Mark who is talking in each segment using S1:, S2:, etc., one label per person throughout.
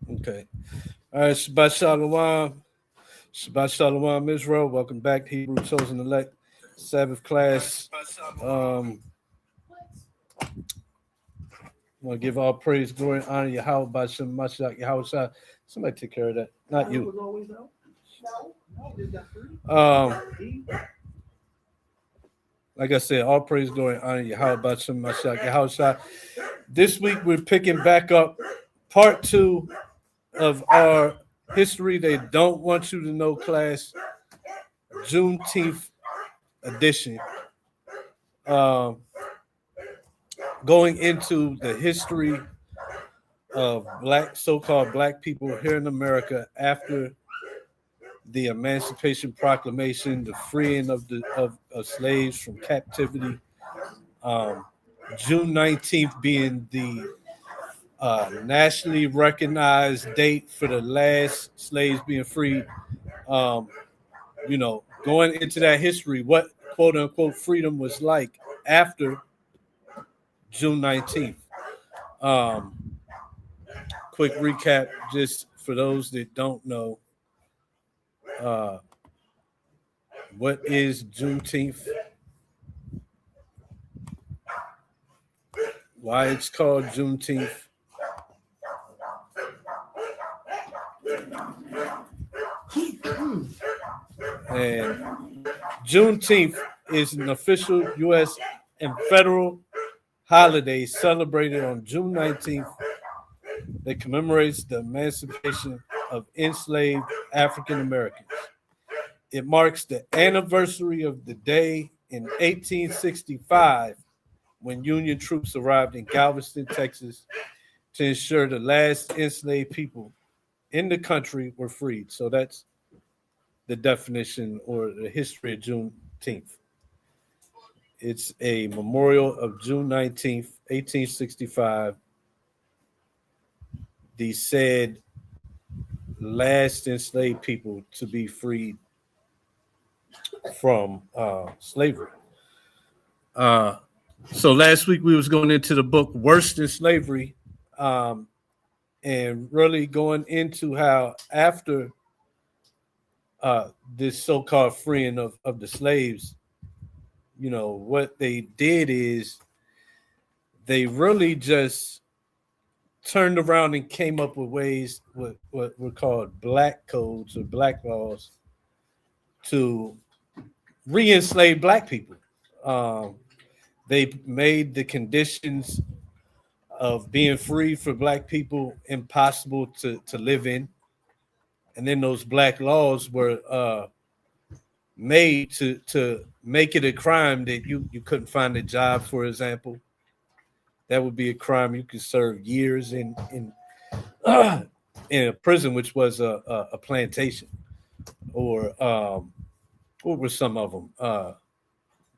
S1: Okay. All right. Shabbat Shalom. Shabbat Shalom, Israel. Welcome back, Hebrew Chosen Elect Sabbath class. I want to give all praise, glory, and honor Yahweh by Shem Mashiach Yahweh Shai. Somebody take care of that. Not you. Like I said, all praise, glory, and honor Yahweh by Shem Mashiach Yahweh Shai. This week we're picking back up part 2 of our history they don't want you to know class, Juneteenth edition. Um, Going into the history of so-called black people here in America after the Emancipation Proclamation, the freeing of slaves from captivity. June 19th being the nationally recognized date for the last slaves being freed. Um, going into that history, what quote unquote freedom was like after June 19th. Um, Quick recap, just for those that don't know, uh, what is Juneteenth? Why it's called Juneteenth? And Juneteenth is an official U.S. and federal holiday celebrated on June 19th that commemorates the emancipation of enslaved African Americans. It marks the anniversary of the day in 1865 when Union troops arrived in Galveston, Texas, to ensure the last enslaved people in the country were freed. So that's the definition or the history of Juneteenth. It's a memorial of June 19th, 1865, the said last enslaved people to be freed from slavery. Uh, so last week we was going into the book Worse Than Slavery, and really going into how after this so-called freeing of the slaves, what they did is they really just turned around and came up with ways, what were called black codes or black laws, to re-enslave black people. Um, they made the conditions of being free for black people impossible to live in. And then those black laws were made to make it a crime that you couldn't find a job, for example. That would be a crime. You could serve years in a prison, which was a plantation, or what were some of them?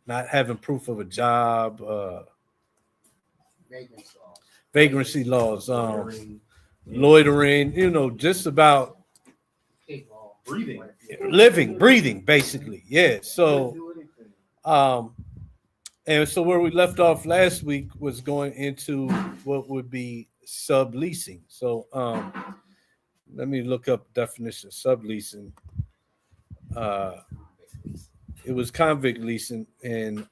S1: Not having proof of a job, vagrancy laws, loitering, just about breathing, basically. Yeah. So, and so where we left off last week was going into what would be subleasing. So, let me look up definition of subleasing. Uh, it was convict leasing, and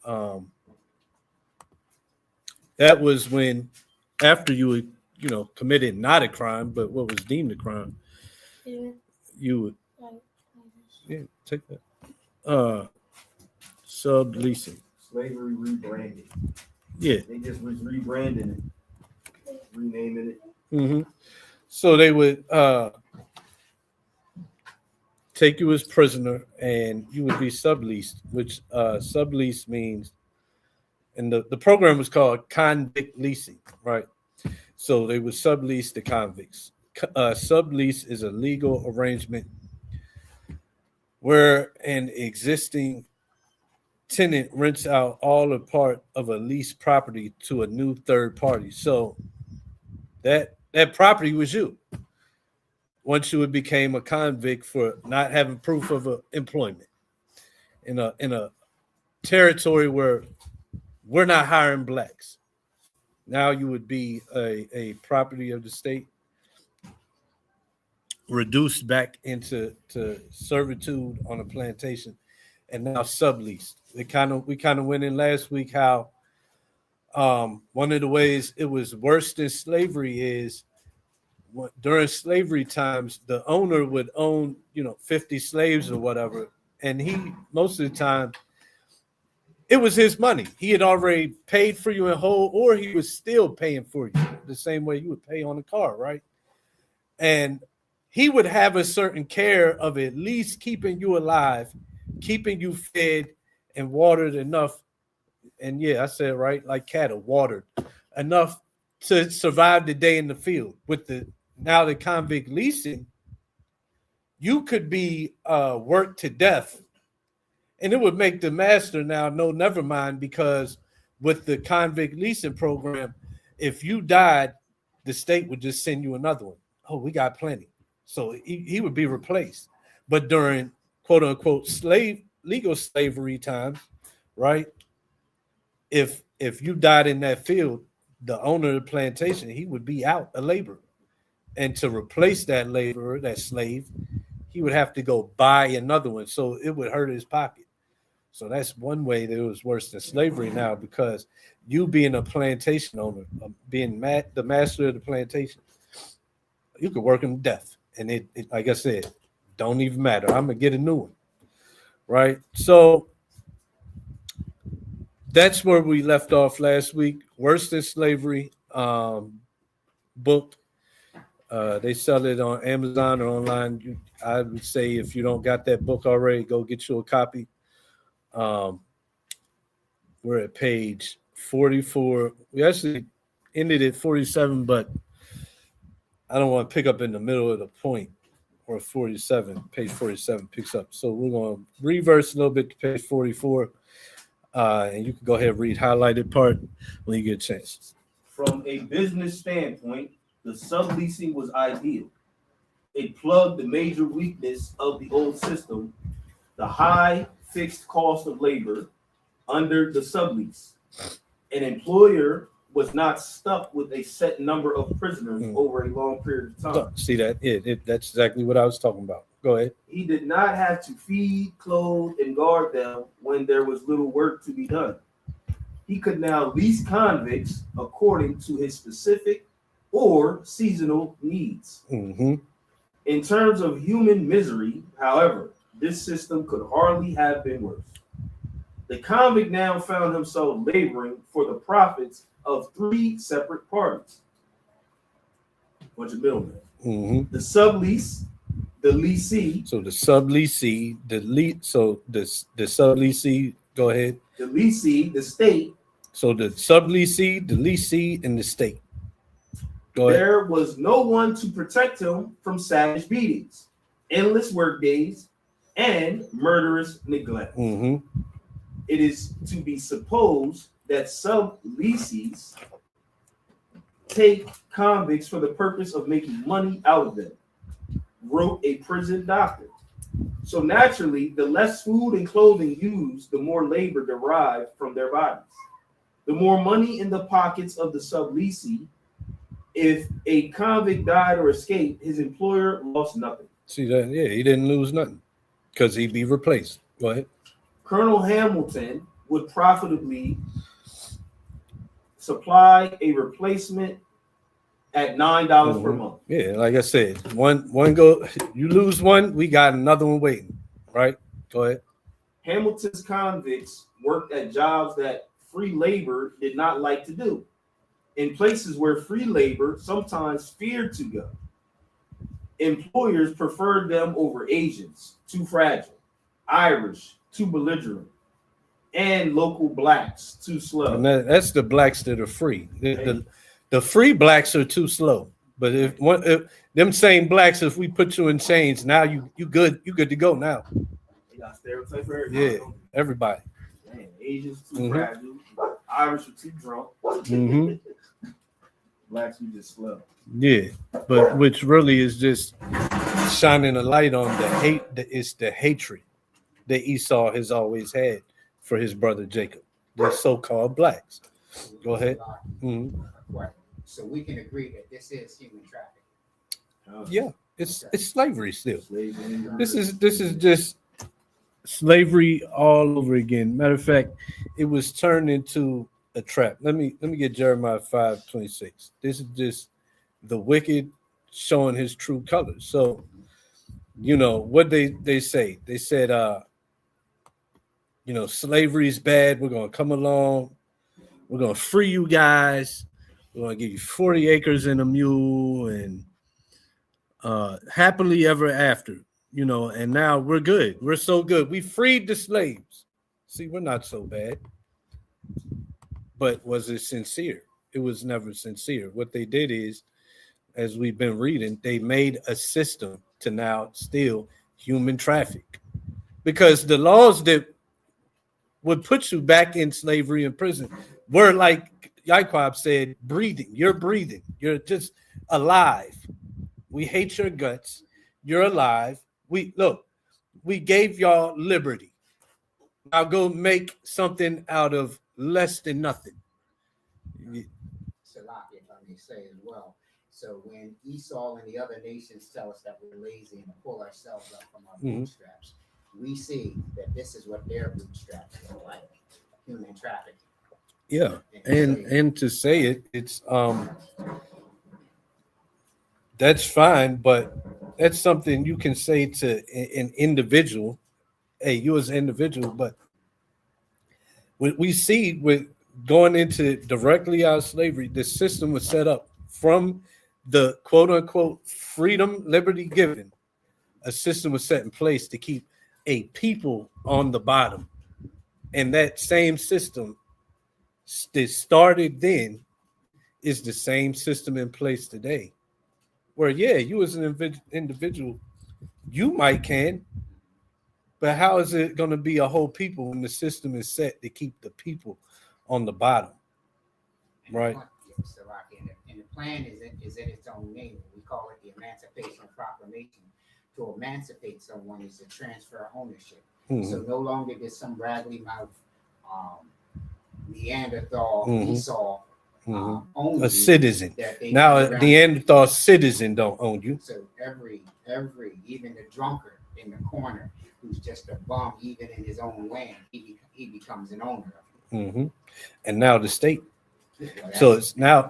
S1: that was when after you would, committed not a crime, but what was deemed a crime, you would, take that. Subleasing.
S2: Slavery rebranding.
S1: Yeah.
S2: They just was rebranding it, renaming it.
S1: Mm-hmm. So they would take you as prisoner, and you would be subleased, which sublease means, and the program was called convict leasing, right? So they would sublease the convicts. Sublease is a legal arrangement where an existing tenant rents out all or part of a leased property to a new third party. So that property was you. Once you became a convict for not having proof of employment in a territory where we're not hiring blacks, now you would be a property of the state. reduced back into servitude on a plantation, and now subleased. We kind of went in last week how one of the ways it was worse than slavery is during slavery times the owner would own 50 slaves or whatever, and he most of the time it was his money. He had already paid for you in whole, or he was still paying for you the same way you would pay on a car, right? And he would have a certain care of at least keeping you alive, keeping you fed and watered enough. And yeah, I said right, like cattle, watered enough to survive the day in the field. With the convict leasing, you could be worked to death. And it would make the master now no, never mind, because with the convict leasing program, if you died, the state would just send you another one. Oh, we got plenty. So he would be replaced. But during quote unquote legal slavery times, right? If you died in that field, the owner of the plantation, he would be out a laborer. And to replace that laborer, that slave, he would have to go buy another one. So it would hurt his pocket. So that's one way that it was worse than slavery now, because you being a plantation owner, being the master of the plantation, you could work him to death. And it, like I said, don't even matter. I'm going to get a new one, right? So that's where we left off last week. Worse than slavery book. They sell it on Amazon or online. I would say if you don't got that book already, go get you a copy. We're at page 44. We actually ended at 47, but I don't want to pick up in the middle of the point, or 47. Page 47 picks up. So we're going to reverse a little bit to page 44, and you can go ahead and read highlighted part when you get a chance.
S2: From a business standpoint, the subleasing was ideal. It plugged the major weakness of the old system, the high fixed cost of labor under the sublease. An employer was not stuck with a set number of prisoners over a long period of time.
S1: See that? That's exactly what I was talking about. Go ahead.
S2: He did not have to feed, clothe, and guard them when there was little work to be done. He could now lease convicts according to his specific or seasonal needs.
S1: Mm-hmm.
S2: In terms of human misery, however, this system could hardly have been worse. The convict now found himself laboring for the profits of three separate parties. Bunch of middlemen.
S1: Mm-hmm.
S2: The sublease, the leasee.
S1: So the subleasee, the subleasee. Go ahead.
S2: The leasee, the state.
S1: So the subleasee, the leasee, and the state. Go ahead.
S2: There was no one to protect him from savage beatings, endless work days, and murderous neglect.
S1: Mm-hmm.
S2: It is to be supposed that subleasees take convicts for the purpose of making money out of them, wrote a prison doctor. So naturally, the less food and clothing used, the more labor derived from their bodies. The more money in the pockets of the subleasee. If a convict died or escaped, his employer lost nothing.
S1: See that? Yeah, he didn't lose nothing because he'd be replaced. Go ahead.
S2: Colonel Hamilton would profitably supply a replacement at $9 per month.
S1: Yeah, like I said, one go, you lose one, we got another one waiting. Right? Go ahead.
S2: Hamilton's convicts worked at jobs that free labor did not like to do, in places where free labor sometimes feared to go. Employers preferred them over Asians, too fragile, Irish, too belligerent, and local blacks, too slow.
S1: And that's the blacks that are free. The free blacks are too slow. But if them same blacks, if we put you in chains, now you good to go now.
S2: They got stereotypes for everybody.
S1: Yeah, everybody.
S2: Man, Asians too fragile, Irish are too drunk. Blacks are just slow.
S1: Yeah, but which really is just shining a light on the hate. It's the hatred that Esau has always had for his brother Jacob, the so-called blacks. Go ahead.
S3: Right. So we can agree that this is human trafficking.
S1: Yeah, It's slavery still.
S2: Slavery.
S1: This is just slavery all over again. Matter of fact, it was turned into a trap. Let me get Jeremiah 5:26. This is just the wicked showing his true colors. So, what they say. They said slavery is bad. We're gonna come along, we're gonna free you guys, we're gonna give you 40 acres and a mule and happily ever after, and now we're good. We're so good. We freed the slaves. See, we're not so bad. But was it sincere? It was never sincere. What they did is, as we've been reading, they made a system to now steal human traffic. Because the laws that would put you back in slavery and prison were, like Yaquab said, breathing. You're breathing. You're just alive. We hate your guts. You're alive. We gave y'all liberty. Now go make something out of less than nothing.
S3: Salak, if I may say as well. So when Esau and the other nations tell us that we're lazy and pull ourselves up from our bootstraps, we see that this is what their bootstraps look like: human trafficking.
S1: Yeah, and to say it's that's fine, but that's something you can say to an individual. Hey, you as an individual, but we see with going into directly out of slavery, the system was set up from the quote unquote freedom, liberty given. A system was set in place to keep a people on the bottom. And that same system that started then is the same system in place today. Where, yeah, you as an individual, you might can, but how is it going to be a whole people when the system is set to keep the people on the bottom? Right.
S3: And the plan is in its own name. We call it the Emancipation Proclamation. To emancipate someone is to transfer ownership. So no longer does some raggedy mouth Neanderthal Esau own
S1: a citizen. Now a Neanderthal citizen don't own you.
S3: So every even the drunkard in the corner who's just a bum, even in his own land, he becomes an owner of it.
S1: And now the state. So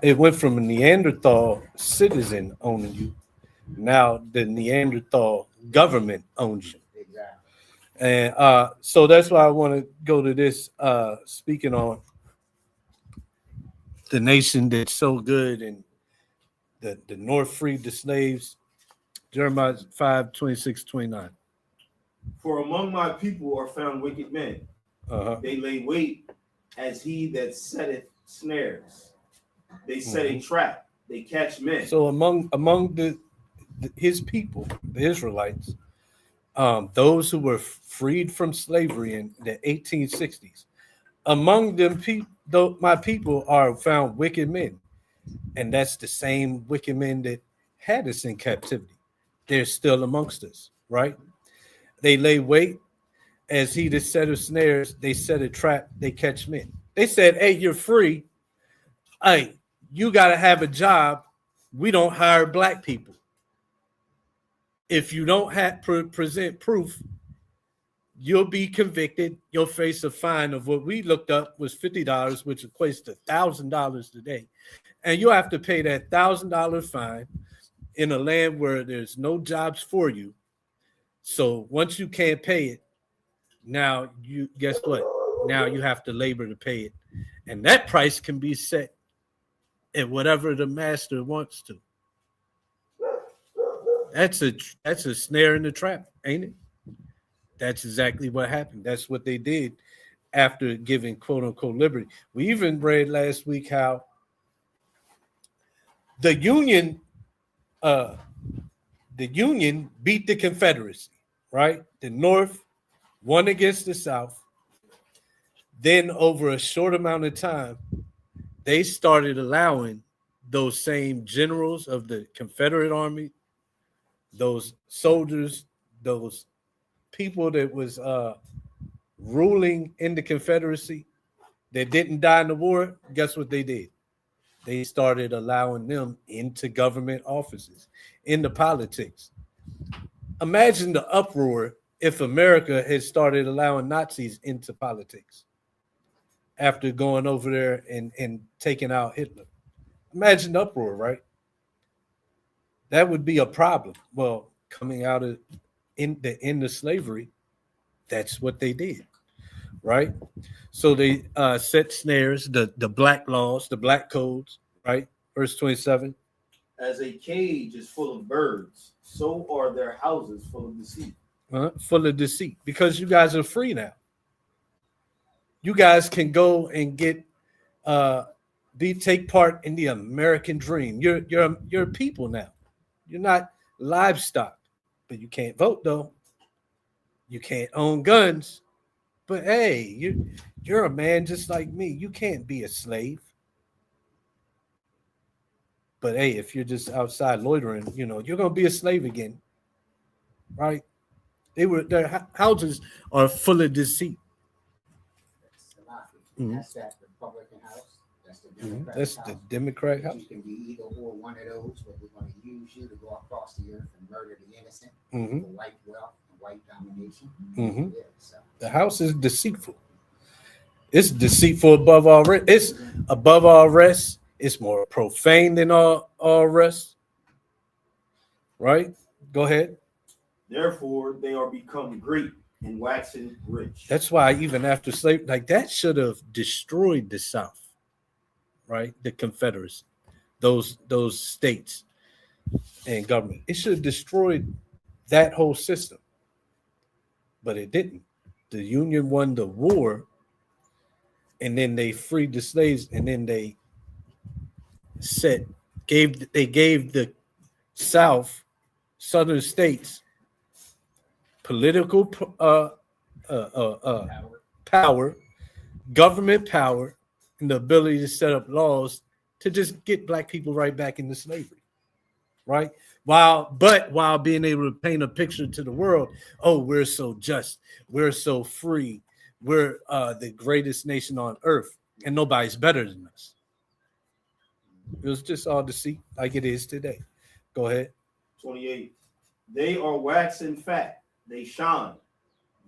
S1: it went from a Neanderthal citizen owning you. Now the Neanderthal government owns you.
S3: Exactly.
S1: And so that's why I want to go to this, speaking on the nation that's so good and the North freed the slaves. Jeremiah 5:26-29.
S2: For among my people are found wicked men. They lay wait as he that setteth snares. They set a trap. They catch men.
S1: So among his people, the Israelites, those who were freed from slavery in the 1860s, among them, my people are found wicked men, and that's the same wicked men that had us in captivity. They're still amongst us, right? They lay wait as he that setteth snares. They set a trap. They catch men. They said, "Hey, you're free. Hey, you got to have a job. We don't hire black people. If you don't present proof, you'll be convicted. You'll face a fine of what we looked up was $50, which equates to $1,000 today. And you'll have to pay that $1,000 fine in a land where there's no jobs for you. So once you can't pay it, now you guess what? Now you have to labor to pay it. And that price can be set at whatever the master wants to. That's a snare in the trap, ain't it? That's exactly what happened. That's what they did after giving quote unquote liberty. We even read last week how the Union beat the Confederacy, right? The North won against the South. Then over a short amount of time, they started allowing those same generals of the Confederate Army, those soldiers, those people that was ruling in the Confederacy that didn't die in the war. Guess what they did? they started allowing them into government offices, into politics. Imagine the uproar if America had started allowing Nazis into politics after going over there and taking out Hitler. Imagine the uproar, right? That would be a problem. Well, coming out of in the end of slavery, that's what they did, right? So they set snares, the black laws, the black codes, right? Verse 27.
S2: As a cage is full of birds, so are their houses full of deceit.
S1: Full of deceit, because you guys are free now. You guys can go and get take part in the American dream. You're people now. You're not livestock, but you can't vote though. You can't own guns. But hey, you're a man just like me. You can't be a slave. But hey, if you're just outside loitering, you're gonna be a slave again, right? Their houses are full of deceit.
S3: That's that Republican House. That's the Democrat
S1: That's
S3: House.
S1: the Democrat House.
S3: You can be either or one of those, but we're going to use you to go across the earth and murder the innocent for white wealth and white domination. Yeah, so.
S1: The house is deceitful. It's deceitful above all rest. It's above all rest. It's more profane than all rest. Right? Go ahead.
S2: Therefore, they are become great and waxing rich.
S1: That's why even after slavery, like that should have destroyed the South, right? The Confederacy, those states and government. It should have destroyed that whole system, but it didn't. The Union won the war, and then they freed the slaves, and then they gave the Southern states political power, government power, and the ability to set up laws to just get black people right back into slavery, right? While being able to paint a picture to the world, oh, we're so just, we're so free, we're the greatest nation on earth, and nobody's better than us. It was just all deceit, like it is today. Go ahead.
S2: 28. They are waxing fat, they shine.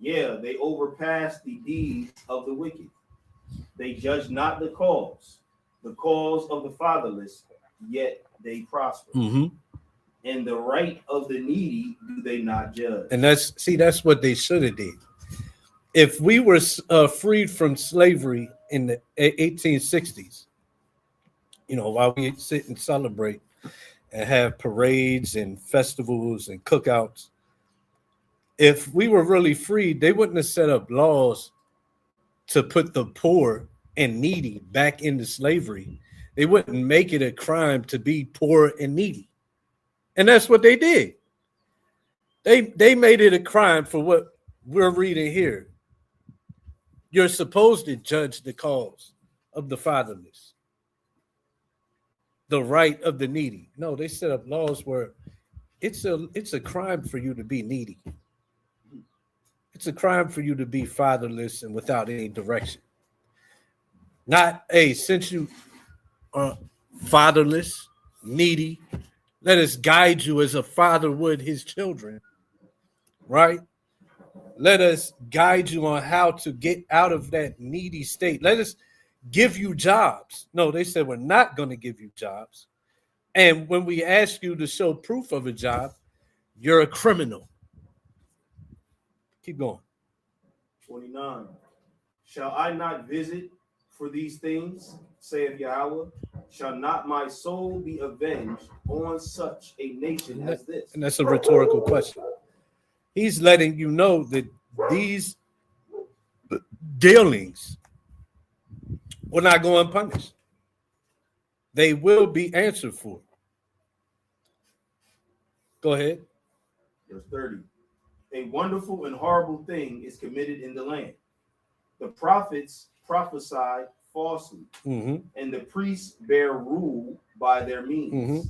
S2: Yeah, they overpass the deeds of the wicked. They judge not the cause of the fatherless, yet they prosper. And the right of the needy do they not judge.
S1: And that's what they should have did. If we were freed from slavery in the 1860s, while we sit and celebrate and have parades and festivals and cookouts, if we were really freed, they wouldn't have set up laws to put the poor and needy back into slavery. They wouldn't make it a crime to be poor and needy. And that's what they did. They made it a crime for what we're reading here. You're supposed to judge the cause of the fatherless, the right of the needy. No, they set up laws where it's a crime for you to be needy. It's a crime for you to be fatherless and without any direction. Not, hey, since you are fatherless, needy, let us guide you as a father would his children, right? Let us guide you on how to get out of that needy state. Let us give you jobs. No, they said we're not going to give you jobs. And when we ask you to show proof of a job, you're a criminal. Keep going.
S2: 29. Shall I not visit for these things, saith Yahweh? Shall not my soul be avenged on such a nation as this?
S1: And that's a rhetorical question. He's letting you know that these dealings will not go unpunished. They will be answered for. Go ahead.
S2: Verse 30. A wonderful and horrible thing is committed in the land. The prophets prophesy falsely, and the priests bear rule by their means.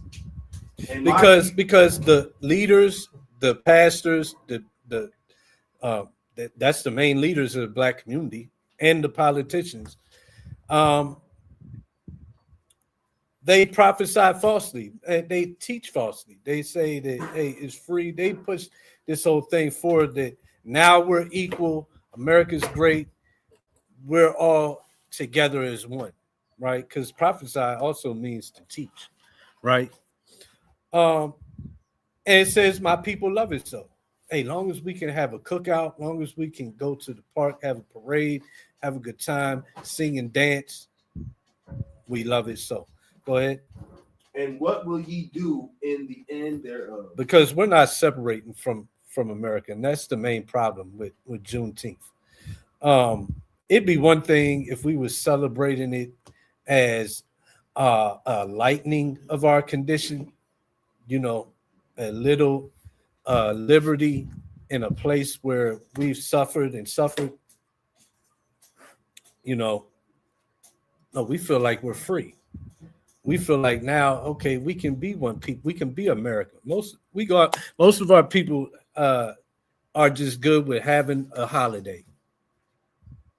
S2: And
S1: because the leaders, the pastors, that's the main leaders of the black community and the politicians. they prophesy falsely. They teach falsely. They say that, hey, it's free. They push this whole thing forward that now we're equal. America's great. We're all together as one, right? Because prophesy also means to teach, right? And it says, my people love it so. Hey, long as we can have a cookout, long as we can go to the park, have a parade, have a good time, sing and dance, we love it so. Go ahead.
S2: And what will ye do in the end thereof?
S1: Because we're not separating from America, and that's the main problem with Juneteenth. It'd be one thing if we were celebrating it as a lightening of our condition, you know, a little liberty in a place where we've suffered and suffered. You know, no, we feel like we're free. We feel like now, okay, we can be one people. We can be America. Most of our people are just good with having a holiday,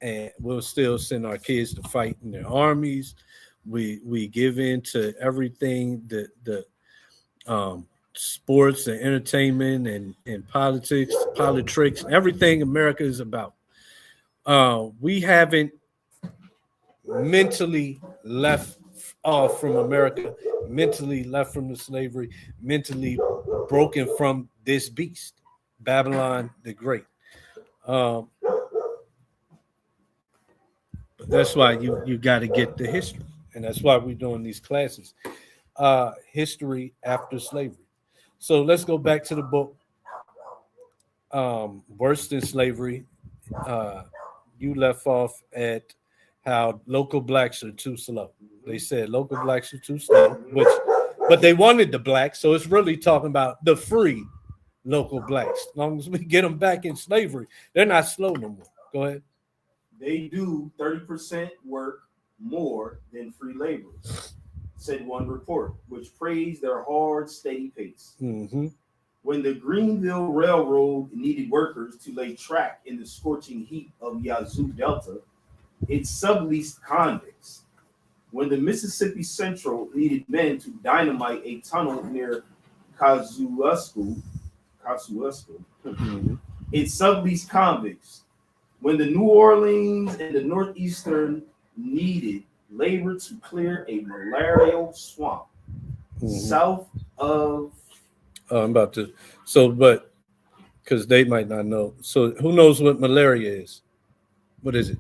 S1: and we'll still send our kids to fight in their armies. We give in to everything the sports and entertainment and politics, everything America is about. We haven't mentally left off from America, mentally left from the slavery, mentally broken from this beast, Babylon the Great. But that's why you got to get the history, and that's why we're doing these classes, history after slavery. So let's go back to the book, Worse Than Slavery. You left off at how local blacks are too slow. They said local blacks are too slow, but they wanted the blacks, so it's really talking about the free local blacks. As long as we get them back in slavery, they're not slow no more. Go ahead.
S2: They do 30% work more than free laborers, said one report, which praised their hard, steady pace.
S1: Mm-hmm.
S2: When the Greenville Railroad needed workers to lay track in the scorching heat of Yazoo Delta, it subleased convicts. When the Mississippi Central needed men to dynamite a tunnel near Kosciuszko,
S1: Mm-hmm.
S2: it subleased convicts. When the New Orleans and the Northeastern needed labor to clear a malarial swamp south of...
S1: I'm about to. So, but because they might not know. So, who knows what malaria is? What is it?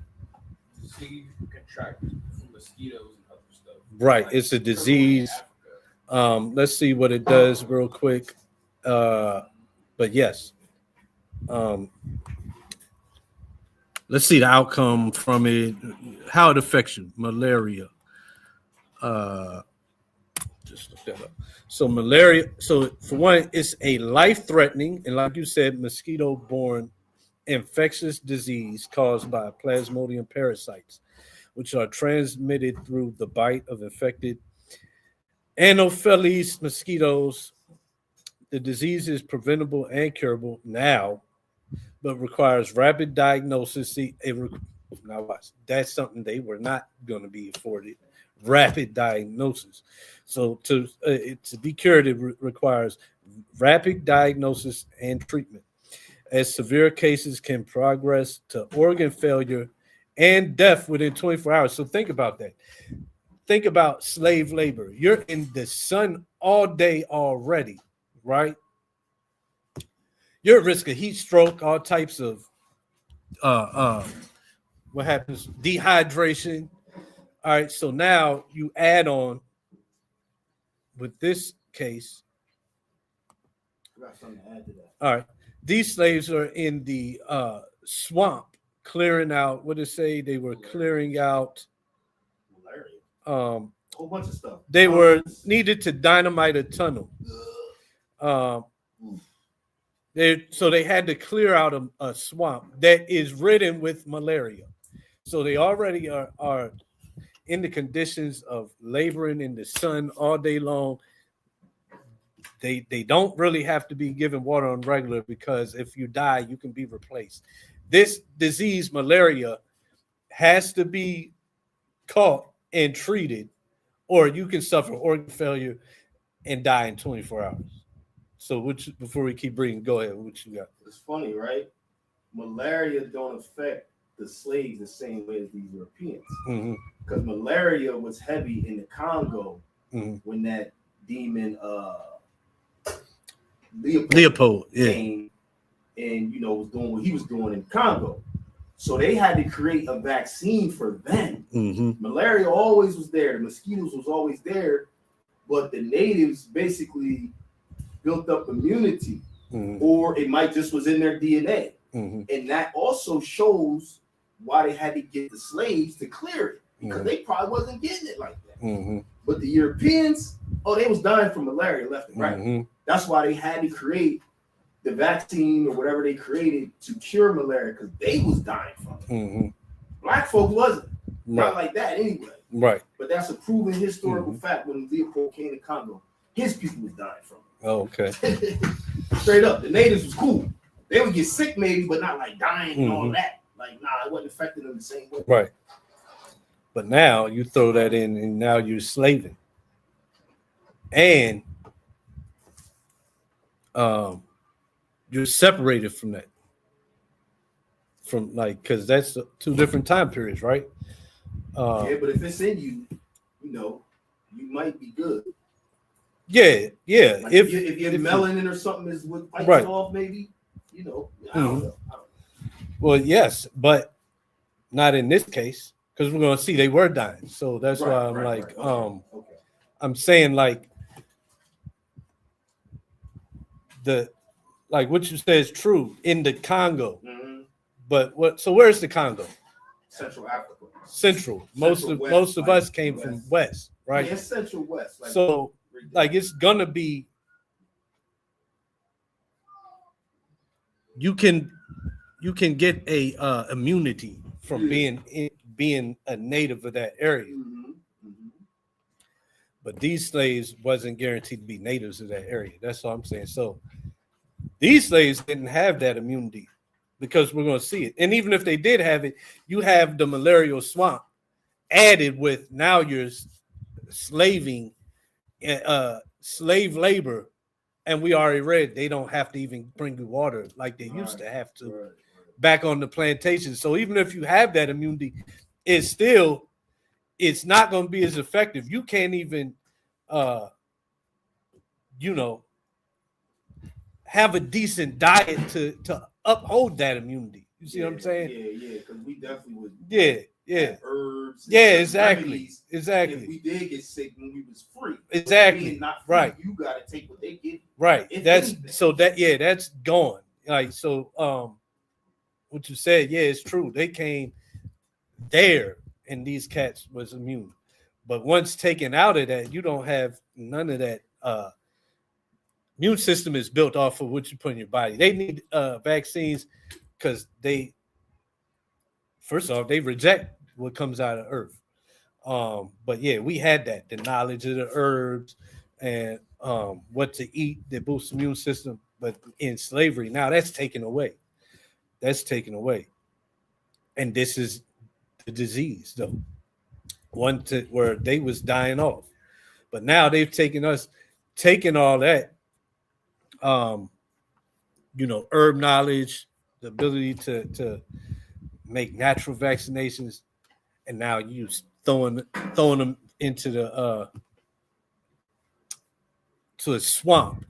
S4: Disease you contract from mosquitoes and other stuff.
S1: Right, it's a disease. Let's see what it does real quick. But yes, let's see the outcome from it. How it affects you. Malaria. Just look that up. So malaria. So for one, it's a life-threatening and, like you said, mosquito-borne infectious disease caused by Plasmodium parasites, which are transmitted through the bite of infected Anopheles mosquitoes. The disease is preventable and curable now, but requires rapid diagnosis. See, now watch. That's something they were not going to be afforded. Rapid diagnosis. So to be cured, it requires rapid diagnosis and treatment, as severe cases can progress to organ failure and death within 24 hours. So think about that. Think about slave labor. You're in the sun all day already, right? You're at risk of heat stroke, all types of what happens, dehydration. All right, so now you add on with this case.
S2: I got something to add to that.
S1: All right, these slaves are in the swamp clearing out. What did it say? They were clearing out
S2: Malaria. A whole bunch of stuff.
S1: They were needed to dynamite a tunnel. They had to clear out a swamp that is ridden with malaria. So they already are in the conditions of laboring in the sun all day long. They don't really have to be given water on regular, because if you die, you can be replaced. This disease, malaria, has to be caught and treated or you can suffer organ failure and die in 24 hours. So, which before we keep reading, go ahead. What you got?
S2: It's funny, right? Malaria don't affect the slaves the same way as these Europeans, because malaria was heavy in the Congo when that demon Leopold came and was doing what he was doing in Congo. So they had to create a vaccine for them. Malaria always was there. The mosquitoes was always there, but the natives basically built up immunity, or it might just was in their DNA. And that also shows why they had to get the slaves to clear it, because they probably wasn't getting it like that. But the Europeans, they was dying from malaria left and right. That's why they had to create the vaccine or whatever they created to cure malaria, because they was dying from it. Black folk wasn't. Not like that anyway.
S1: Right.
S2: But that's a proven historical fact. When Leopold came to Congo, his people was dying from it.
S1: Oh, okay.
S2: Straight up. The natives was cool. They would get sick maybe, but not like dying and all that. Like, it wasn't affecting them the same way.
S1: Right. But now you throw that in and now you're slaving. And you're separated from that. Because that's two different time periods, right?
S2: Yeah, but if it's in you, you might be good.
S1: Yeah.
S2: Like if your melanin or something is what fights it off, maybe, I don't know.
S1: Well, yes, but not in this case, because we're going to see they were dying. So that's why I'm I'm saying like what you say is true in the Congo. But so where's the Congo?
S2: Central Africa.
S1: Central. Most of us came from West, right?
S2: Yeah, it's Central West.
S1: So it's gonna be, you can get a immunity from being a native of that area. But these slaves wasn't guaranteed to be natives of that area. That's all I'm saying. So these slaves didn't have that immunity, because we're going to see it. And even if they did have it, you have the malarial swamp added with, now you're slave labor. And we already read they don't have to even bring you water like they used to have to back on the plantation. So even if you have that immunity, it's not going to be as effective. You can't even, have a decent diet to uphold that immunity. You see what I'm saying?
S2: Yeah, because we definitely would.
S1: Yeah.
S2: Herbs.
S1: Exactly.
S2: If we did get sick when we was free.
S1: Exactly.
S2: Not free, you got to take what they give.
S1: Right. That's gone. Like, so, what you said, it's true. They came there, and these cats was immune. But once taken out of that, you don't have none of that. Immune system is built off of what you put in your body. They need vaccines because first off, they reject what comes out of earth. But we had that, the knowledge of the herbs and what to eat that boosts the immune system. But in slavery, now that's taken away. And this is the disease, though. Where they was dying off. But now they've taken all that, herb knowledge, the ability to make natural vaccinations, and now you throwing them into to a swamp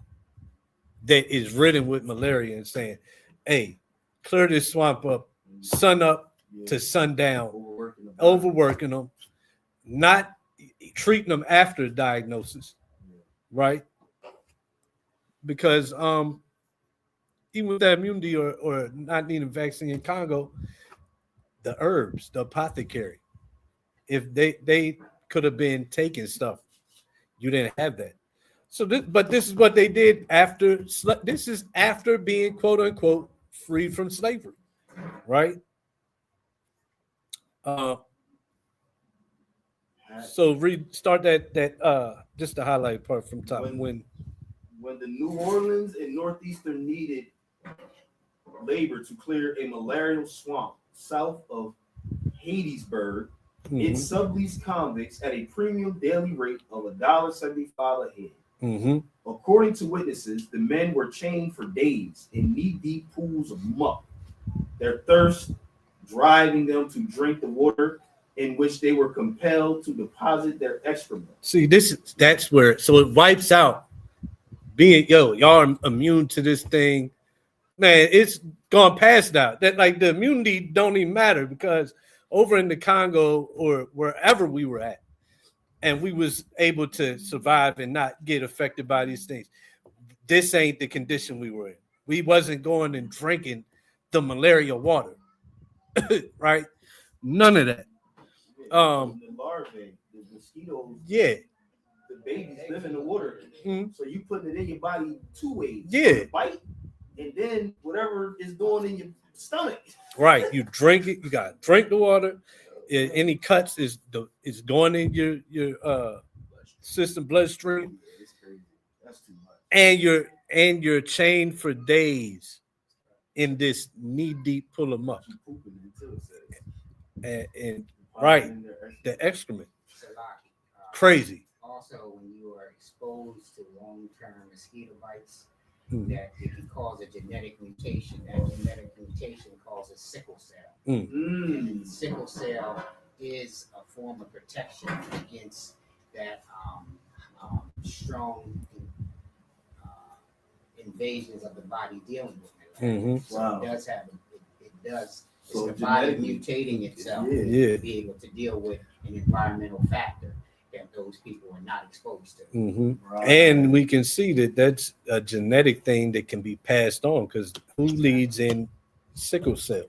S1: that is ridden with malaria and saying, hey, clear this swamp up, sun up to sundown, overworking them, not treating them after diagnosis, right? Because even with that immunity or not needing vaccine in Congo, the herbs, the apothecary, if they could have been taking stuff, you didn't have that. So this is what they did after. This is after being quote unquote freed from slavery, right? So start that just the highlight part from top. When
S2: the New Orleans and Northeastern needed labor to clear a malarial swamp south of Hattiesburg, It subleased convicts at a premium daily rate of $1.75 a head.
S1: Mm-hmm.
S2: According to witnesses, the men were chained for days in knee-deep pools of muck, their thirst driving them to drink the water in which they were compelled to deposit their excrement.
S1: See, that's where, so it wipes out being, y'all are immune to this thing. Man, it's gone past now. That like the immunity don't even matter because over in the Congo or wherever we were at, and we was able to survive and not get affected by these things. This ain't the condition we were in. We wasn't going and drinking the malaria water, right? None of that.
S2: The larvae, the mosquitoes,
S1: Yeah.
S2: the babies live in the water.
S1: Mm-hmm.
S2: So you put it in your body two ways.
S1: Yeah.
S2: Bite, and then whatever is doing in your stomach.
S1: Right. You drink it, you gotta drink the water. Any cuts is going in your system bloodstream.
S2: It's crazy. That's too much.
S1: And you're chained for days in this knee-deep pull of muck. And right, the excrement. Crazy.
S3: Also, when you are exposed to long-term mosquito bites, that it can cause a genetic mutation. That genetic mutation causes sickle cell. And sickle cell is a form of protection against that strong invasions of the body dealing with it. So
S2: wow.
S3: It does have it does.
S2: So
S3: it's the body mutating itself to be able to deal with an environmental factor that those people are not exposed to.
S2: Right.
S1: And we can see that that's a genetic thing that can be passed on because who leads in sickle cell?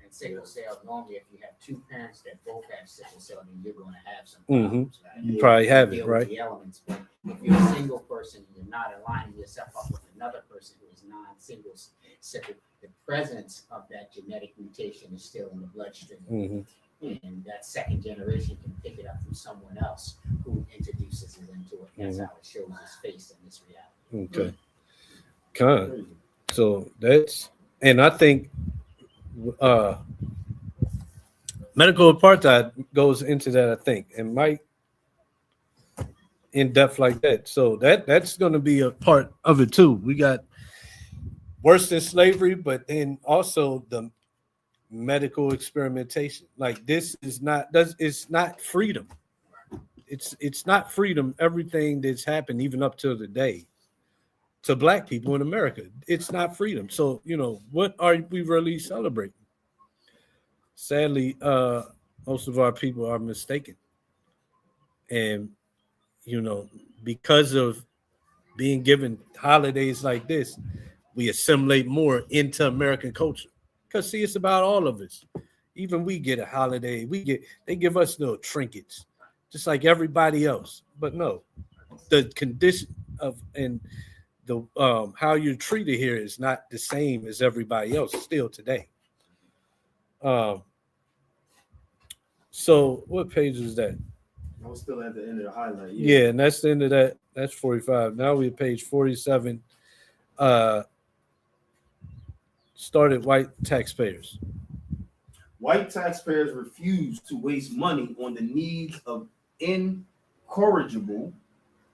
S3: And sickle cell, normally if you have two parents that both have sickle cell, then you're going to have some problems, right?
S1: You probably have it,
S3: Deal
S1: right?
S3: with the elements, but if you're a single person, you're not aligning yourself up with another person who is non-single sickle. The presence of that genetic mutation is still in the bloodstream. And that second generation can pick it up from someone else who introduces it into it. That's how it shows its face in this reality.
S1: Okay. Kind of. So that's, and I think medical apartheid goes into that, I think, and might in depth like that. So that's going to be a part of it too. We got worse than slavery, but then also the medical experimentation. Like this is not, it's not freedom. It's not freedom. Everything that's happened even up to today to Black people in America, it's not freedom. So what are we really celebrating? Sadly, most of our people are mistaken, and because of being given holidays like this, we assimilate more into American culture. Because see, it's about all of us. Even we get a holiday. They give us little trinkets, just like everybody else. But no, the condition of and the how you're treated here is not the same as everybody else still today. So what page is that?
S2: I was still at the end of the highlight.
S1: Yeah, and that's the end of that. That's 45. Now we're page 47. Started white taxpayers.
S2: White taxpayers refuse to waste money on the needs of incorrigible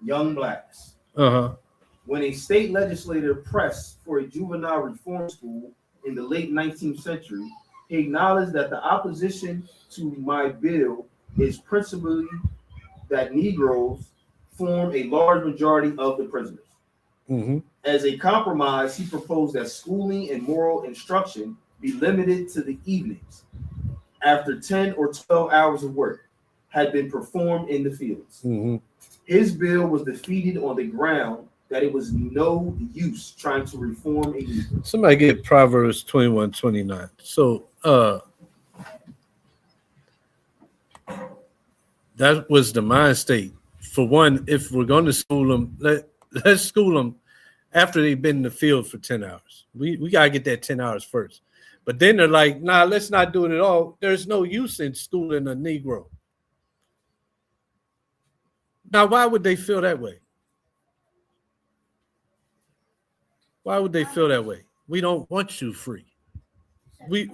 S2: young Blacks. When a state legislator pressed for a juvenile reform school in the late 19th century, he acknowledged that the opposition to my bill is principally that Negroes form a large majority of the prisoners. As a compromise, he proposed that schooling and moral instruction be limited to the evenings, after 10 or 12 hours of work had been performed in the fields. His bill was defeated on the ground that it was no use trying to reform a Negro.
S1: Somebody get Proverbs 21:29. So that was the mind state. For one, if we're going to school them, let's school them after they've been in the field for 10 hours. We got to get that 10 hours first. But then they're like, nah, let's not do it at all. There's no use in schooling a Negro. Now, why would they feel that way? Why would they feel that way? We don't want you free. We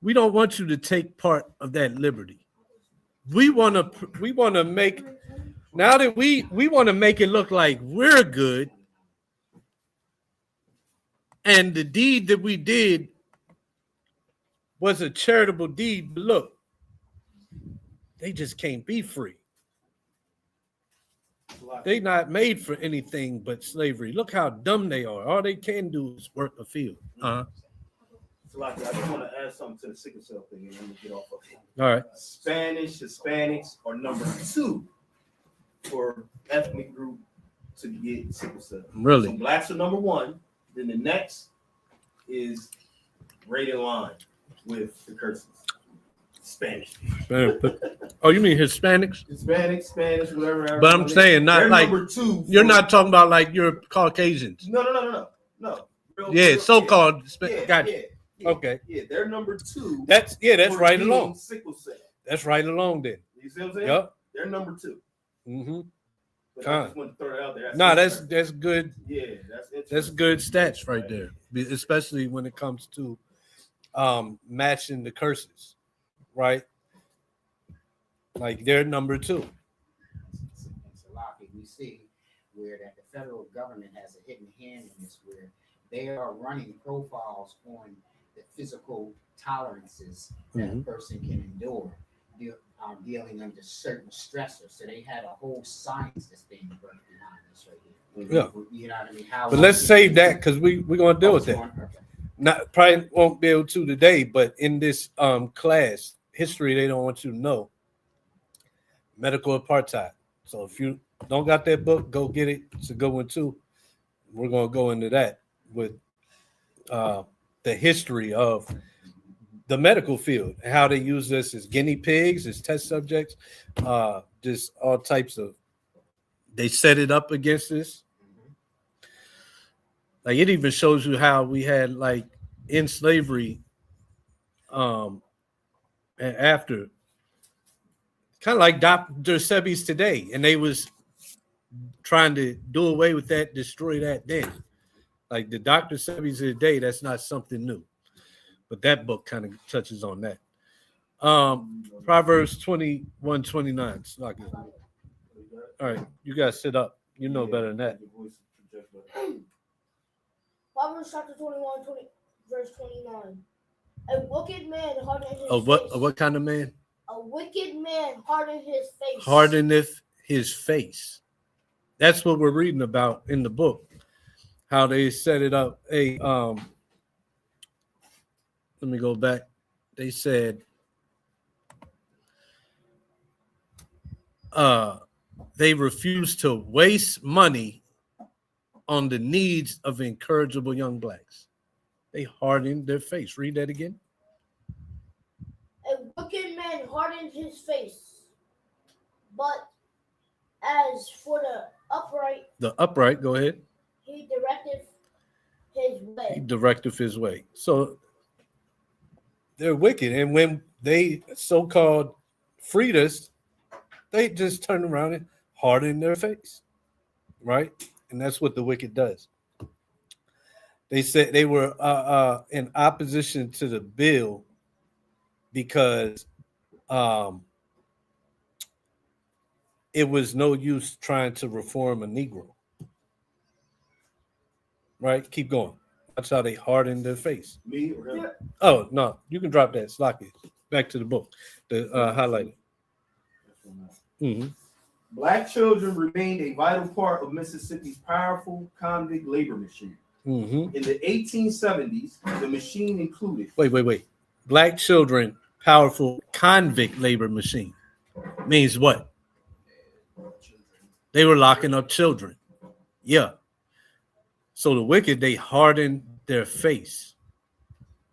S1: we don't want you to take part of that liberty. We want to make, now that we want to make it look like we're good, and the deed that we did was a charitable deed. But look, they just can't be free. They not made for anything but slavery. Look how dumb they are. All they can do is work a field.
S2: So like, I just want to add something to the sickle cell thing, and then we'll get off of it.
S1: All right.
S2: Spanish, Hispanics are number 2 for ethnic group to get sickle cell.
S1: Really?
S2: So blacks are number 1. Then the next is right in line with the curses. Spanish.
S1: Oh, you mean Hispanics?
S2: Hispanic, Spanish, whatever.
S1: But I'm saying not
S2: they're
S1: like
S2: number 2.
S1: you're not talking about like you're Caucasians.
S2: No.
S1: Yeah, so-called.
S2: Yeah,
S1: Got you.
S2: yeah,
S1: Okay.
S2: Yeah, they're number 2.
S1: That's
S2: for
S1: right
S2: being
S1: along.
S2: Sickle cell.
S1: That's right along then.
S2: You see what I'm saying?
S1: Yep.
S2: They're number 2.
S1: Mm-hmm.
S2: But I just want to throw it out there.
S1: That's good.
S2: Yeah, that's interesting.
S1: That's good stats right there, especially when it comes to matching the curses, right? Like they're number 2.
S3: We see where that the federal government has a hidden hand in this, where they are running profiles on the physical tolerances that a person can endure, dealing under certain stressors. So they had a whole science that's being worked behind this right here.
S1: Yeah.
S3: You know what I mean? How
S1: But let's save that because we're gonna deal with that.
S3: Okay.
S1: Not probably won't be able to today, but in this class, history, they don't want you to know medical apartheid. So if you don't got that book, go get it. It's a good one too. We're gonna go into that with the history of the medical field and how they use this as guinea pigs, as test subjects, just all types of. They set it up against this. Like it even shows you how we had like in slavery, and after, kind of like Dr. Sebi's today, and they was trying to do away with that, destroy that then. Like the Dr. Sebi's of the day, that's not something new. But that book kind of touches on that. Proverbs 21:29. All right, you guys sit up. You know better than that.
S5: Proverbs chapter 21, verse 29. A wicked man hardened his face.
S1: What kind of man?
S5: A wicked man hardened his face.
S1: Hardeneth his face. That's what we're reading about in the book. How they set it up. Let me go back. They said they refused to waste money on the needs of incorrigible young blacks. They hardened their face. Read that again.
S5: A wicked man hardened his face, but as for the upright,
S1: Go ahead.
S5: he directed his way.
S1: He directed his way. So they're wicked. And when they so-called freed us, they just turned around and hardened their face. Right? And that's what the wicked does. They said they were in opposition to the bill because it was no use trying to reform a Negro. Right? Keep going. That's how they hardened their face.
S2: Me or him?
S1: Oh, no. You can drop that. Slocky. Back to the book. The highlighted. Mm-hmm.
S2: Black children remained a vital part of Mississippi's powerful convict labor machine.
S1: Mm-hmm.
S2: In the 1870s, the machine included.
S1: Wait. Black children, powerful convict labor machine. Means what? They were locking up children. Yeah. So the wicked, they hardened their face.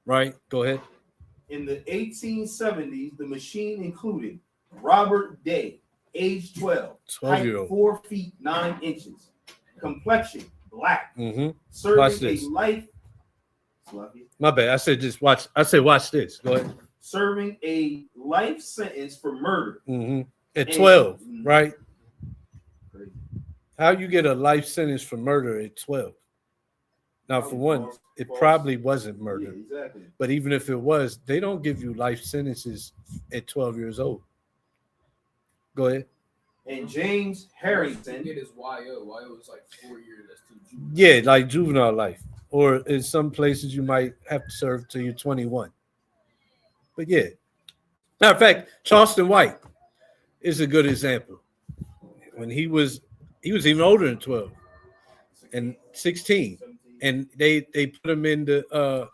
S1: Right? Go ahead.
S2: In the 1870s, the machine included Robert Day, age 12, height 4 feet 9 inches, complexion black, serving
S1: Watch this.
S2: a life.
S1: My bad. I said just watch. I said watch this. Go ahead.
S2: Serving a life sentence for murder.
S1: At 12, right? Crazy. How you get a life sentence for murder at 12? Now, for one, it probably wasn't murder.
S2: Yeah, exactly.
S1: But even if it was, they don't give you life sentences at 12 years old. Go ahead.
S2: And James
S4: Get
S2: Harrington,
S4: his YO. YO is like 4 years. That's too juvenile.
S1: Yeah, like juvenile life. Or in some places you might have to serve till you're 21. But yeah. Matter of fact, Charleston White is a good example. When he was even older than 12 and 16.
S2: 17.
S1: And they put him in the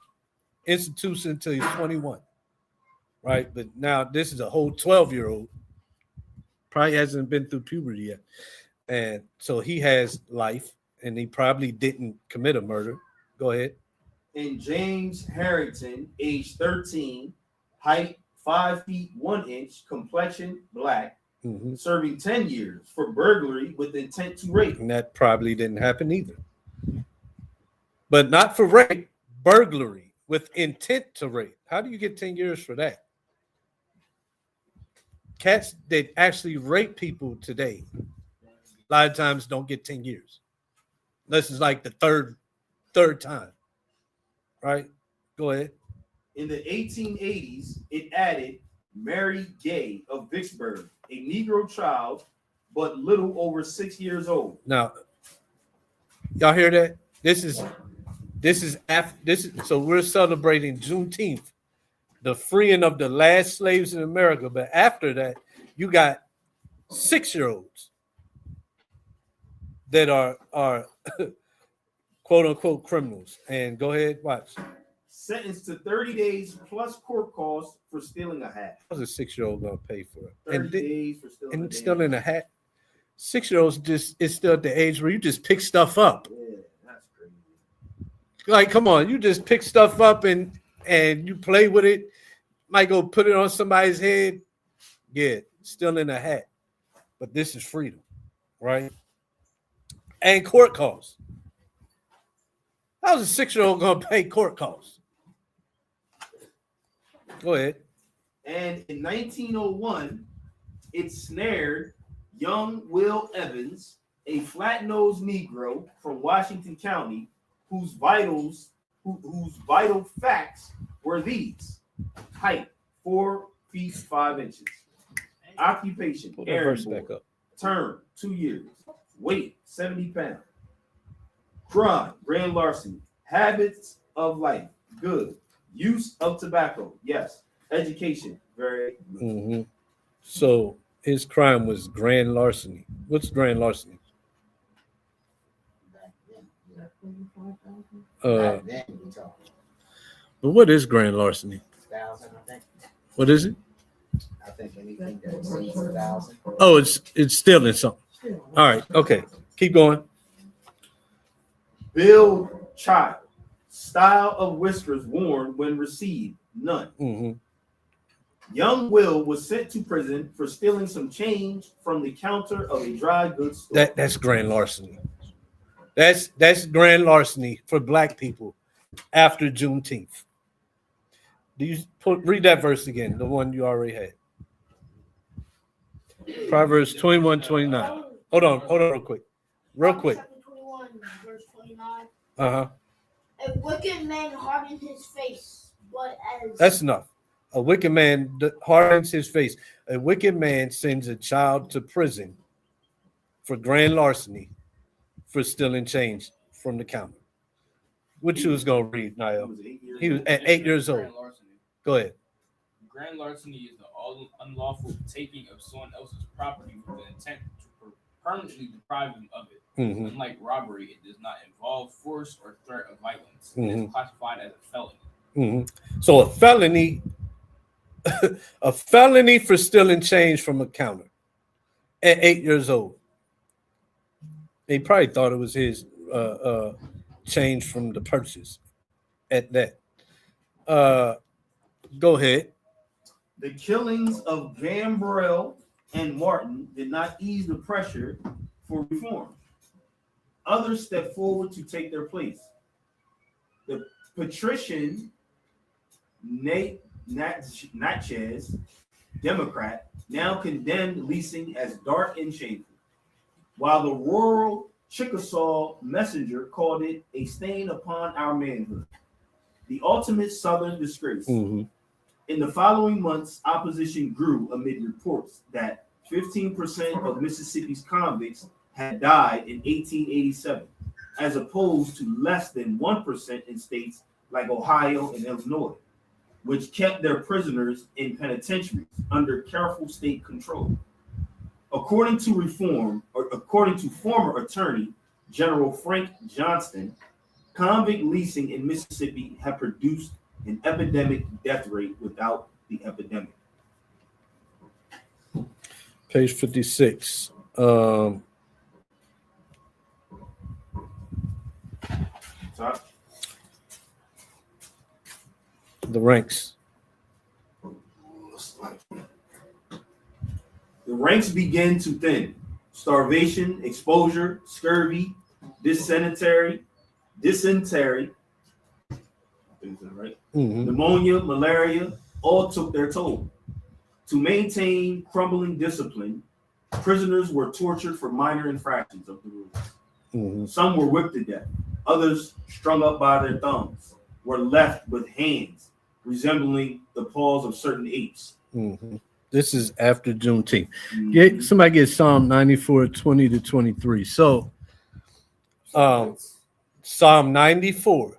S1: institution until he's 21. Right? But now this is a whole 12-year-old. Probably hasn't been through puberty yet. And so he has life, and he probably didn't commit a murder. Go ahead.
S2: And James Harrington, age 13, height 5 feet 1 inch, complexion black, serving 10 years for burglary with intent to rape.
S1: And that probably didn't happen either. But not for rape, burglary with intent to rape. How do you get 10 years for that? Cats that actually rape people today, a lot of times don't get 10 years. Unless it's like the third time. Right? Go ahead.
S2: In the 1880s, it added Mary Gay of Vicksburg, a Negro child, but little over 6 years old.
S1: Now, y'all hear that? This is so we're celebrating Juneteenth, the freeing of the last slaves in America. But after that, you got 6-year-olds that are quote unquote criminals. And go ahead, watch.
S2: Sentenced to 30 days plus court costs for stealing a hat.
S1: How's a 6-year-old gonna pay for it?
S2: 30 days for stealing a
S1: And
S2: damn
S1: still in a
S2: hat.
S1: hat. 6-year-olds is still at the age where you just pick stuff up.
S2: Yeah, that's crazy.
S1: Like, come on, you just pick stuff up and you play with it. Might go put it on somebody's head. Yeah, still in a hat. But this is freedom, right? And court costs. How's a 6-year-old gonna pay court costs? Go ahead.
S2: And in 1901, it snared young Will Evans, a flat-nosed Negro from Washington County, whose vital facts were these: height 4 feet 5 inches, occupation
S1: Pull that
S2: errand
S1: verse
S2: boy,
S1: back up.
S2: term 2 years, weight 70 pounds, crime grand larceny, habits of life good, use of tobacco yes, education very good.
S1: Mm-hmm. So his crime was grand larceny. What's grand larceny?
S3: Back then, yeah.
S1: Uh,
S3: Back then we talked
S1: but what is grand larceny?
S3: 1,000, I think.
S1: What is it?
S3: I think anything that exceeds 1,000.
S1: Oh, it's stealing something. All right, okay. Keep going.
S2: Bill Child, style of whiskers worn when received none.
S1: Mm-hmm.
S2: Young Will was sent to prison for stealing some change from the counter of a dry goods store.
S1: That's grand larceny. That's grand larceny for black people after Juneteenth. Do you read that verse again, the one you already had? Proverbs 21:29. Hold on real quick.
S5: Chapter 21, verse 29.
S1: Uh-huh.
S5: A wicked man hardens his face, but as
S1: That's enough. A wicked man hardens his face. A wicked man sends a child to prison for grand larceny for stealing change from the counter. What you was gonna read,
S2: He
S1: Niall?
S2: was 8 years
S1: He was
S2: old.
S1: at 8 years old.
S4: Grand larceny.
S1: Go ahead.
S4: Grand larceny is the unlawful taking of someone else's property with the intent to permanently deprive them of it.
S1: Mm-hmm.
S4: Unlike robbery, it does not involve force or threat of violence. It
S1: Mhm.
S4: is classified as a felony.
S1: Mm-hmm. So a felony, a felony for stealing change from a counter at 8 years old. He probably thought it was his change from the purchase at that. Go ahead.
S2: The killings of Gambrell and Martin did not ease the pressure for reform. Others stepped forward to take their place. The patrician Nate Natchez, Democrat, now condemned leasing as dark and shameful, while the rural Chickasaw Messenger called it a stain upon our manhood, the ultimate Southern disgrace.
S1: Mm-hmm.
S2: In the following months, opposition grew amid reports that 15% of Mississippi's convicts had died in 1887, as opposed to less than 1% in states like Ohio and Illinois, which kept their prisoners in penitentiaries under careful state control. According to former Attorney General Frank Johnston, convict leasing in Mississippi had produced an epidemic death rate without the epidemic.
S1: Page 56.
S2: Sorry?
S1: The ranks.
S2: The ranks begin to thin. Starvation, exposure, scurvy, dysentery, right?
S1: Mm-hmm.
S2: Pneumonia, malaria, all took their toll. To maintain crumbling discipline, prisoners were tortured for minor infractions of the rules.
S1: Mm-hmm.
S2: Some were whipped to death. Others, strung up by their thumbs, were left with hands resembling the paws of certain apes.
S1: Mm-hmm. This is after Juneteenth. Somebody get Psalm 94, 20 to 23. So, Psalm 94,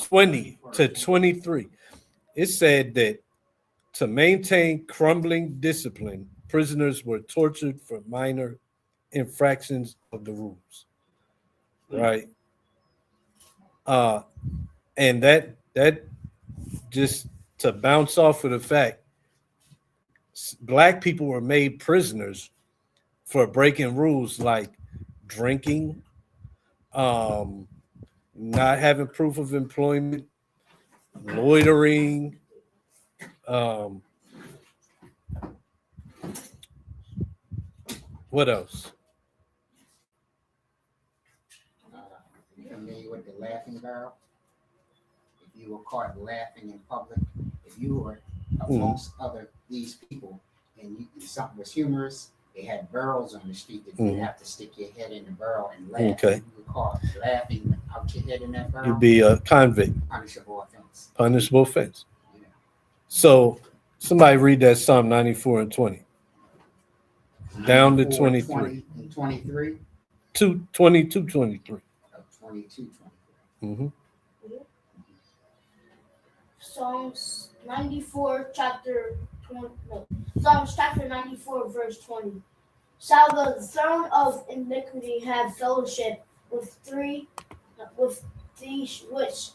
S1: 20 to 23. It said that to maintain crumbling discipline, prisoners were tortured for minor infractions of the rules. Right? And that just to bounce off of the fact, Black people were made prisoners for breaking rules like drinking, not having proof of employment, loitering, what else?
S3: You familiar with the laughing barrel? If you were caught laughing in public, if you were amongst other these people and something was humorous, they had barrels on the street that you'd have to stick your head in the barrel and laugh.
S1: Okay.
S3: If you were caught laughing out your head in that barrel,
S1: You'd be a convict.
S3: punishable offense.
S1: Punishable offense.
S3: Yeah.
S1: So somebody read that Psalm 94 and 20. Down to 23.
S3: 20 and 23.
S1: 22, 23.
S3: 22, 23.
S1: Mm-hmm.
S5: Psalms 94, chapter 20. No, Psalms chapter 94, verse 20. Shall the throne of iniquity have fellowship with these which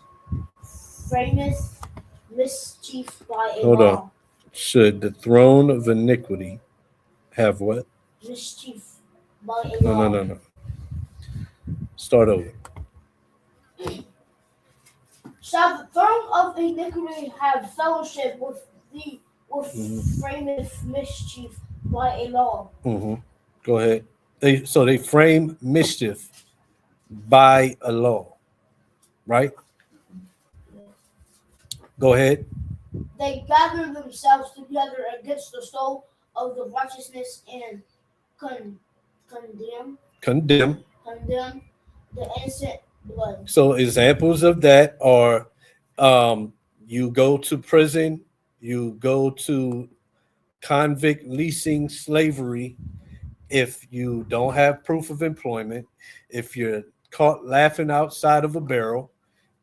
S5: frameth mischief by a
S1: Hold
S5: law?
S1: on. Should the throne of iniquity have what?
S5: Mischief by a law.
S1: No. Start over.
S5: Shall the throne of iniquity have fellowship with frameth mischief by a law?
S1: Mm-hmm. Go ahead. They frame mischief by a law, right? Go ahead.
S5: They gather themselves together against the soul of the righteousness and condemn the innocent blood.
S1: So examples of that are you go to prison, you go to convict leasing slavery if you don't have proof of employment, if you're caught laughing outside of a barrel,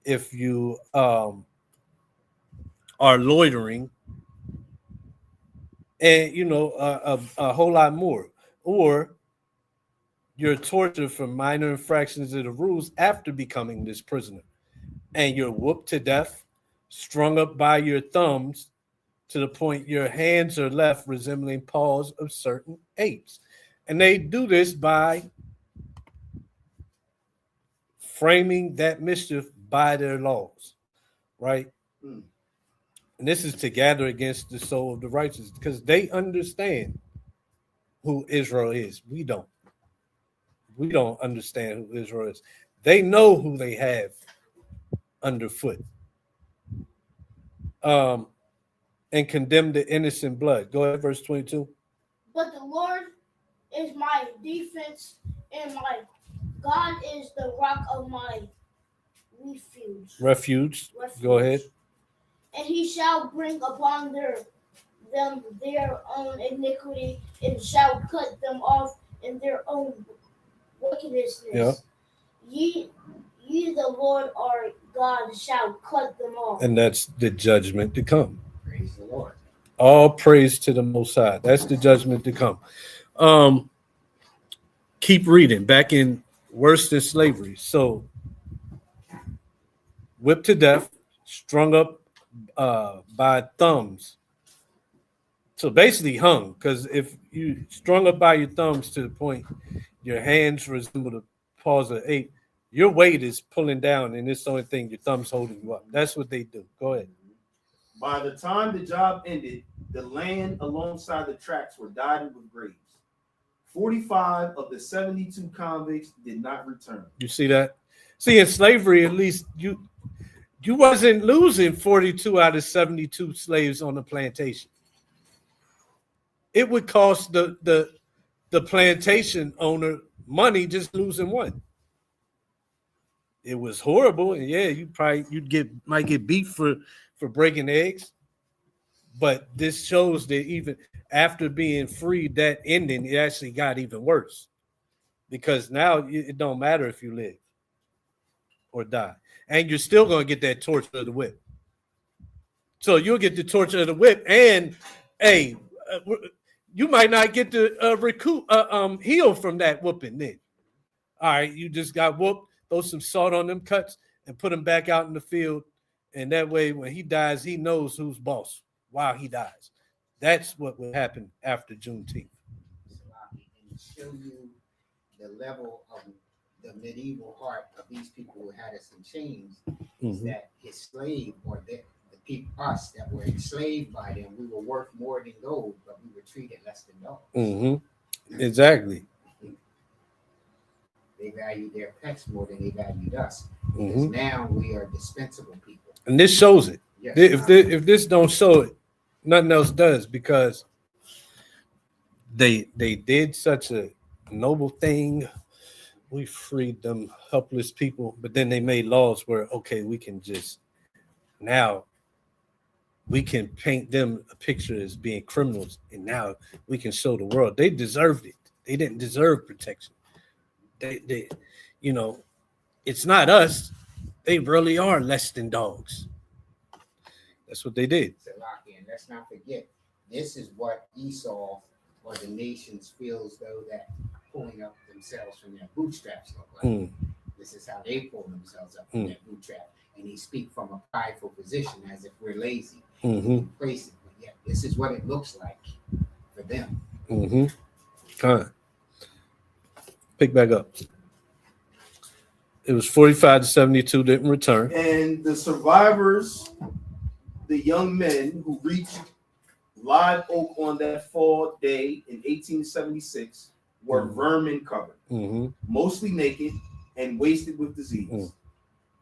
S1: if you are loitering, and a whole lot more. Or you're tortured for minor infractions of the rules after becoming this prisoner, and you're whooped to death, strung up by your thumbs to the point your hands are left resembling paws of certain apes. And they do this by framing that mischief by their laws, right? And this is to gather against the soul of the righteous, because they understand who Israel is. We don't understand who Israel is. They know who they have underfoot. And condemn the innocent blood. Go ahead, verse 22.
S5: But the Lord is my defense and my God is the rock of my refuge.
S1: Refuge. Go ahead.
S5: And he shall bring upon them their own iniquity, and shall cut them off in their own wickedness.
S1: Yeah.
S5: Ye the Lord our God shall cut them off.
S1: And that's the judgment to come.
S3: Praise the Lord.
S1: All praise to the Most High. That's the judgment to come. Keep reading. Back in worse than slavery. So, whipped to death, strung up by thumbs. So basically hung, because if you strung up by your thumbs to the point your hands resemble the paws of an ape, your weight is pulling down, and it's the only thing your thumbs holding you up. That's what they do. Go ahead.
S2: By the time the job ended, the land alongside the tracks were dotted with graves. 45 of the 72 convicts did not return.
S1: You see that? See, in slavery, at least you wasn't losing 42 out of 72 slaves on the plantation. It would cost the plantation owner money just losing one. It was horrible, and yeah, might get beat for breaking eggs. But this shows that even after being freed, that ending, it actually got even worse. Because now it don't matter if you live or die. And you're still going to get that torture of the whip. So you'll get the torture of the whip, and hey, you might not get to heal from that whooping then. All right, you just got whooped, throw some salt on them cuts, and put them back out in the field. And that way, when he dies, he knows who's boss while he dies. That's what will happen after Juneteenth.
S3: And to show you the level of the medieval heart of these people who had us in chains, is that his slave, or the people, us that were enslaved by them, we were worth more than gold, but we were treated less than dogs.
S1: Exactly.
S3: They valued their pets more than they valued us. Because now we are dispensable people.
S1: And this shows it.
S3: Yes.
S1: If this don't show it, nothing else does, because they did such a noble thing. We freed them helpless people, but then they made laws where, okay, we can paint them a picture as being criminals, and now we can show the world they deserved it. They didn't deserve protection. They it's not us. They really are less than dogs. That's what they did.
S3: And let's not forget, this is what Esau or the nations feel as though that pulling up themselves from their bootstraps look like. This is how they pull themselves up from their bootstrap. And he speaks from a prideful position as if we're lazy, complacent. But yet, this is what it looks like for them.
S1: Pick back up. It was 45 to 72 didn't return.
S2: And the survivors, the young men who reached Live Oak on that fall day in 1876, were vermin covered, mostly naked and wasted with disease.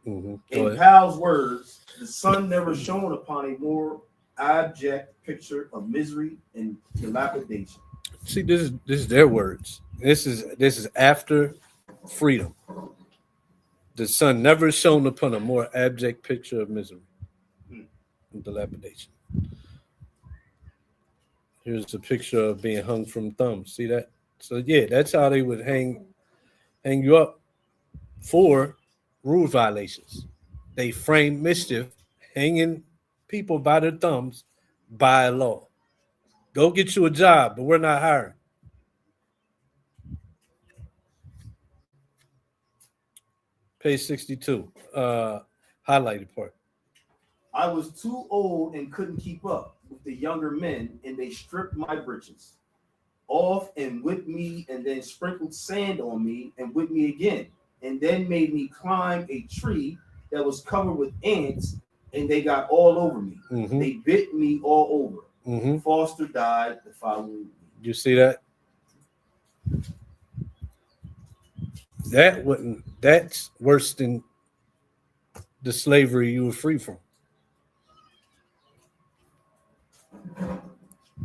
S2: In Powell's words, the sun never shone upon a more abject picture of misery and dilapidation.
S1: See, this is their words. This is after freedom. The sun never shone upon a more abject picture of misery and dilapidation. Here's a picture of being hung from thumbs. See that? So yeah, that's how they would hang you up for rule violations. They framed mischief, hanging people by their thumbs by law. Go get you a job, but we're not hiring. Page 62, highlighted part.
S2: I was too old and couldn't keep up with the younger men, and they stripped my breeches off and whipped me, and then sprinkled sand on me and whipped me again, and then made me climb a tree that was covered with ants, and they got all over me. They bit me all over. Foster died the following week.
S1: You see that? That's worse than the slavery you were free from.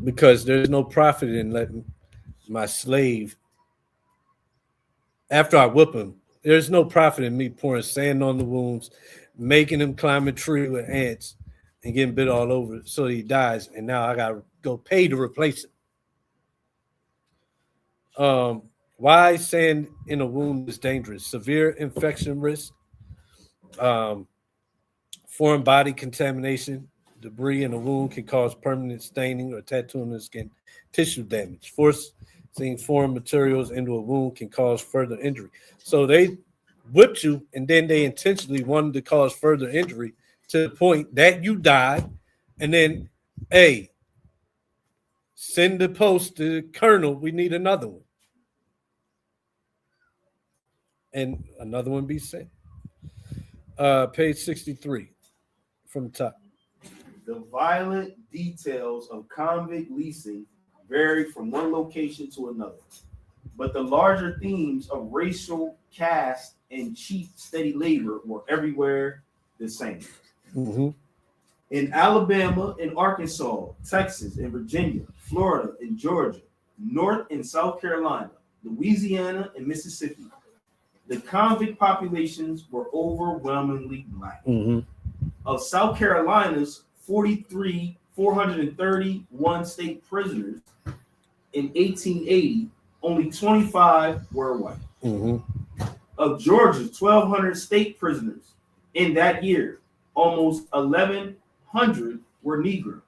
S1: Because there's no profit in letting my slave, after I whip him, there's no profit in me pouring sand on the wounds, making him climb a tree with ants and getting bit all over so he dies, and now I gotta go pay to replace it. Why sand in a wound is dangerous? Severe infection risk, foreign body contamination, debris in a wound can cause permanent staining or tattooing the skin, tissue damage. Forcing foreign materials into a wound can cause further injury. So they whipped you, and then they intentionally wanted to cause further injury to the point that you died. And then, hey, send the post to the colonel. We need another one. And another one be sent. Page 63 from the top.
S2: The violent details of convict leasing vary from one location to another, but the larger themes of racial, caste, and cheap, steady labor were everywhere the same.
S1: Mm-hmm.
S2: In Alabama and Arkansas, Texas and Virginia, Florida and Georgia, North and South Carolina, Louisiana and Mississippi, the convict populations were overwhelmingly black.
S1: Mm-hmm.
S2: Of South Carolina's 431 state prisoners in 1880, only 25 were white.
S1: Mm-hmm.
S2: Of Georgia's 1,200 state prisoners in that year, almost 1,100 were Negro.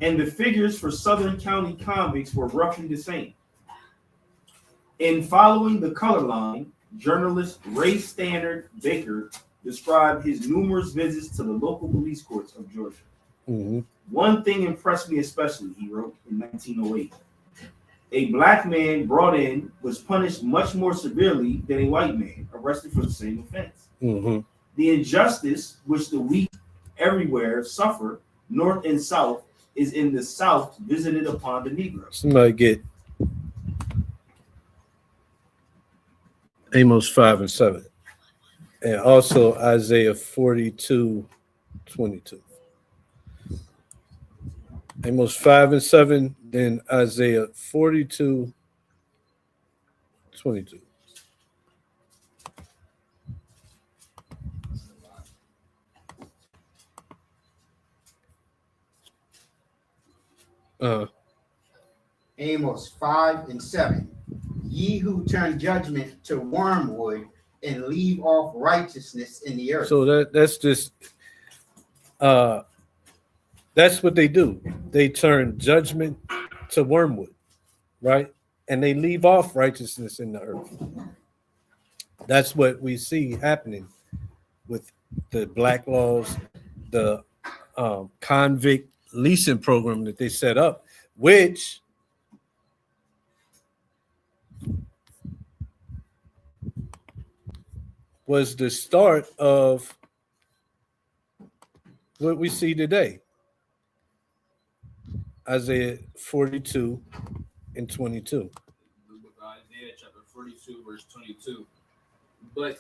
S2: And the figures for Southern County convicts were roughly the same. In Following the Color Line, journalist Ray Stannard Baker described his numerous visits to the local police courts of Georgia.
S1: Mm-hmm.
S2: One thing impressed me especially, he wrote in 1908. A black man brought in was punished much more severely than a white man arrested for the same offense.
S1: Mm-hmm.
S2: The injustice which the weak everywhere suffer, North and South, is in the South visited upon the Negroes.
S1: Somebody get Amos 5 and 7. And also Isaiah 42:22. Amos 5 and 7, then Isaiah 42:22.
S3: Amos 5 and 7. Ye who turn judgment to wormwood and leave off righteousness in the earth.
S1: So that's just that's what they do. They turn judgment to wormwood, right? And they leave off righteousness in the earth. That's what we see happening with the black laws, the convict leasing program that they set up, which was the start of what we see today. Isaiah 42 and 22.
S4: The book of Isaiah, chapter 42, verse 22. But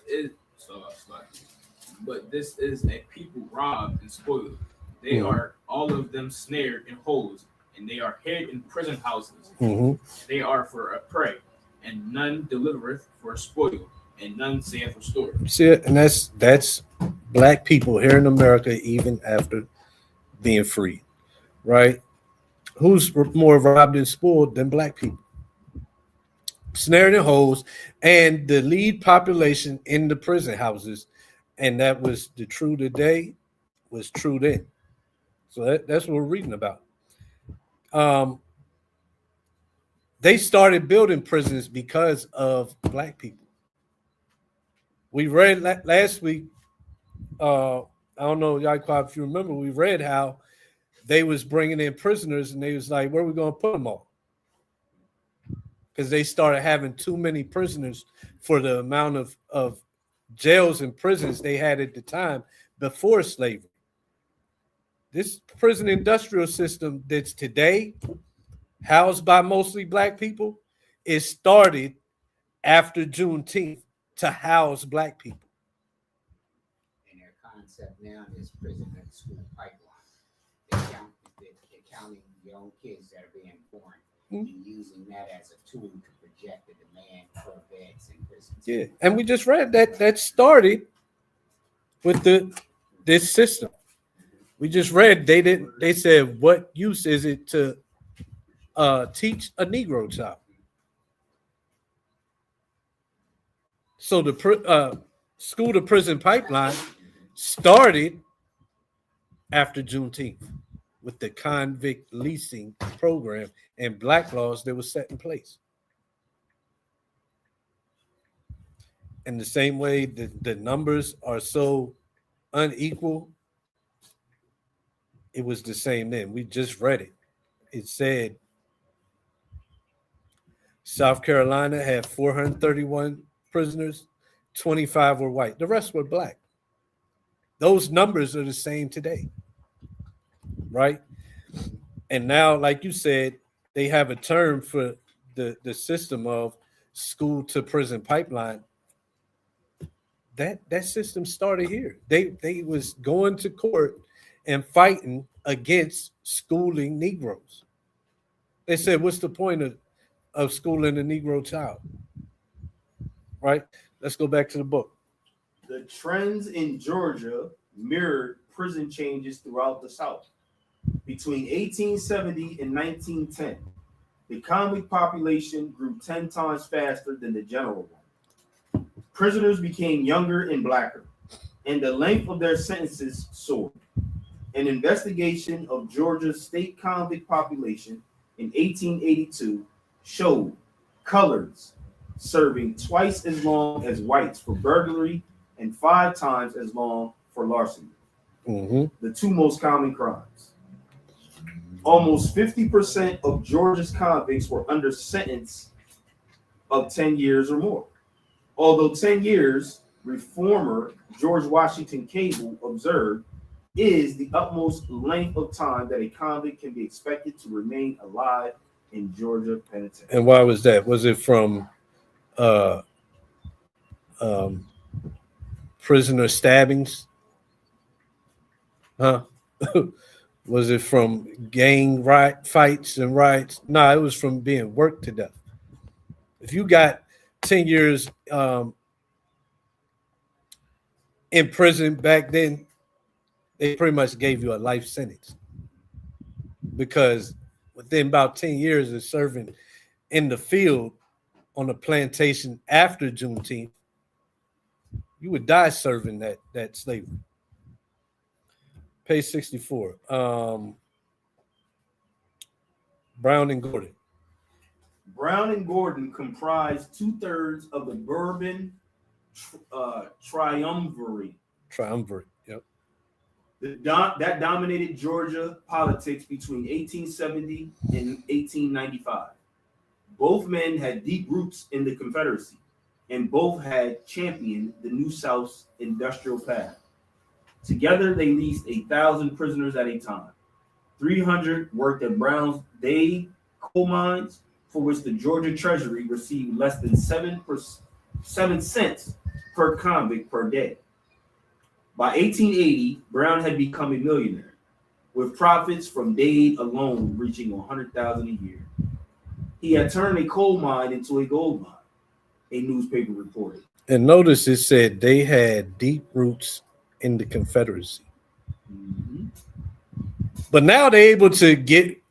S4: this is a people robbed and spoiled. They are all of them snared in holes, and they are hid in prison houses.
S1: Mm-hmm.
S4: They are for a prey, and none delivereth for a spoil, and none saith restore.
S1: See it? And that's black people here in America, even after being free, right? Who's more robbed and spoiled than black people? Snared in holes, and the lead population in the prison houses, and that was the true today, was true then. So that's what we're reading about. They started building prisons because of black people. We read last week, I don't know, Yaquab, if you remember, we read how they was bringing in prisoners, and they was like, where are we going to put them all? Because they started having too many prisoners for the amount of jails and prisons they had at the time before slavery. This prison industrial system that's today housed by mostly black people is started after Juneteenth to house black people.
S3: And their concept now is prison and school pipeline. They're counting young kids that are being born and using that as a tool to project the demand for beds in prisons.
S1: Yeah, and we just read that started with this system. We just read they said, what use is it to teach a Negro child? So the school to prison pipeline started after Juneteenth with the convict leasing program and black laws that were set in place. In the same way the numbers are so unequal, it was the same then. We just read it. It said South Carolina had 431 prisoners, 25 were white. The rest were black. Those numbers are the same today, right? And now, like you said, they have a term for the system of school to prison pipeline. That system started here. They was going to court and fighting against schooling Negroes. They said, what's the point of schooling a Negro child? Right? Let's go back to the book.
S2: The trends in Georgia mirrored prison changes throughout the South. Between 1870 and 1910, the convict population grew 10 times faster than the general one. Prisoners became younger and blacker, and the length of their sentences soared. An investigation of Georgia's state convict population in 1882 showed coloreds serving twice as long as whites for burglary and 5 times as long for larceny, the two most common crimes. Almost 50% of Georgia's convicts were under sentence of 10 years or more. Although 10 years, reformer George Washington Cable observed, is the utmost length of time that a convict can be expected to remain alive in Georgia penitentiary.
S1: And why was that? Was it from prisoner stabbings? Huh? Was it from gang fights and riots? No, it was from being worked to death. If you got 10 years in prison back then, they pretty much gave you a life sentence, because within about 10 years of serving in the field on a plantation after Juneteenth, you would die serving that slavery. Page 64. Brown and Gordon.
S2: Brown and Gordon comprised 2/3 of the Bourbon triumvirate.
S1: Yep.
S2: That dominated Georgia politics between 1870 and 1895. Both men had deep roots in the Confederacy, and both had championed the New South's industrial path. Together, they leased 1,000 prisoners at a time. 300 worked at Brown's Day coal mines, for which the Georgia Treasury received less than 7 cents per convict per day. By 1880, Brown had become a millionaire, with profits from Dade alone reaching $100,000 a year. He had turned a coal mine into a gold mine, a newspaper reported.
S1: And notice it said they had deep roots in the Confederacy. But now they're able to get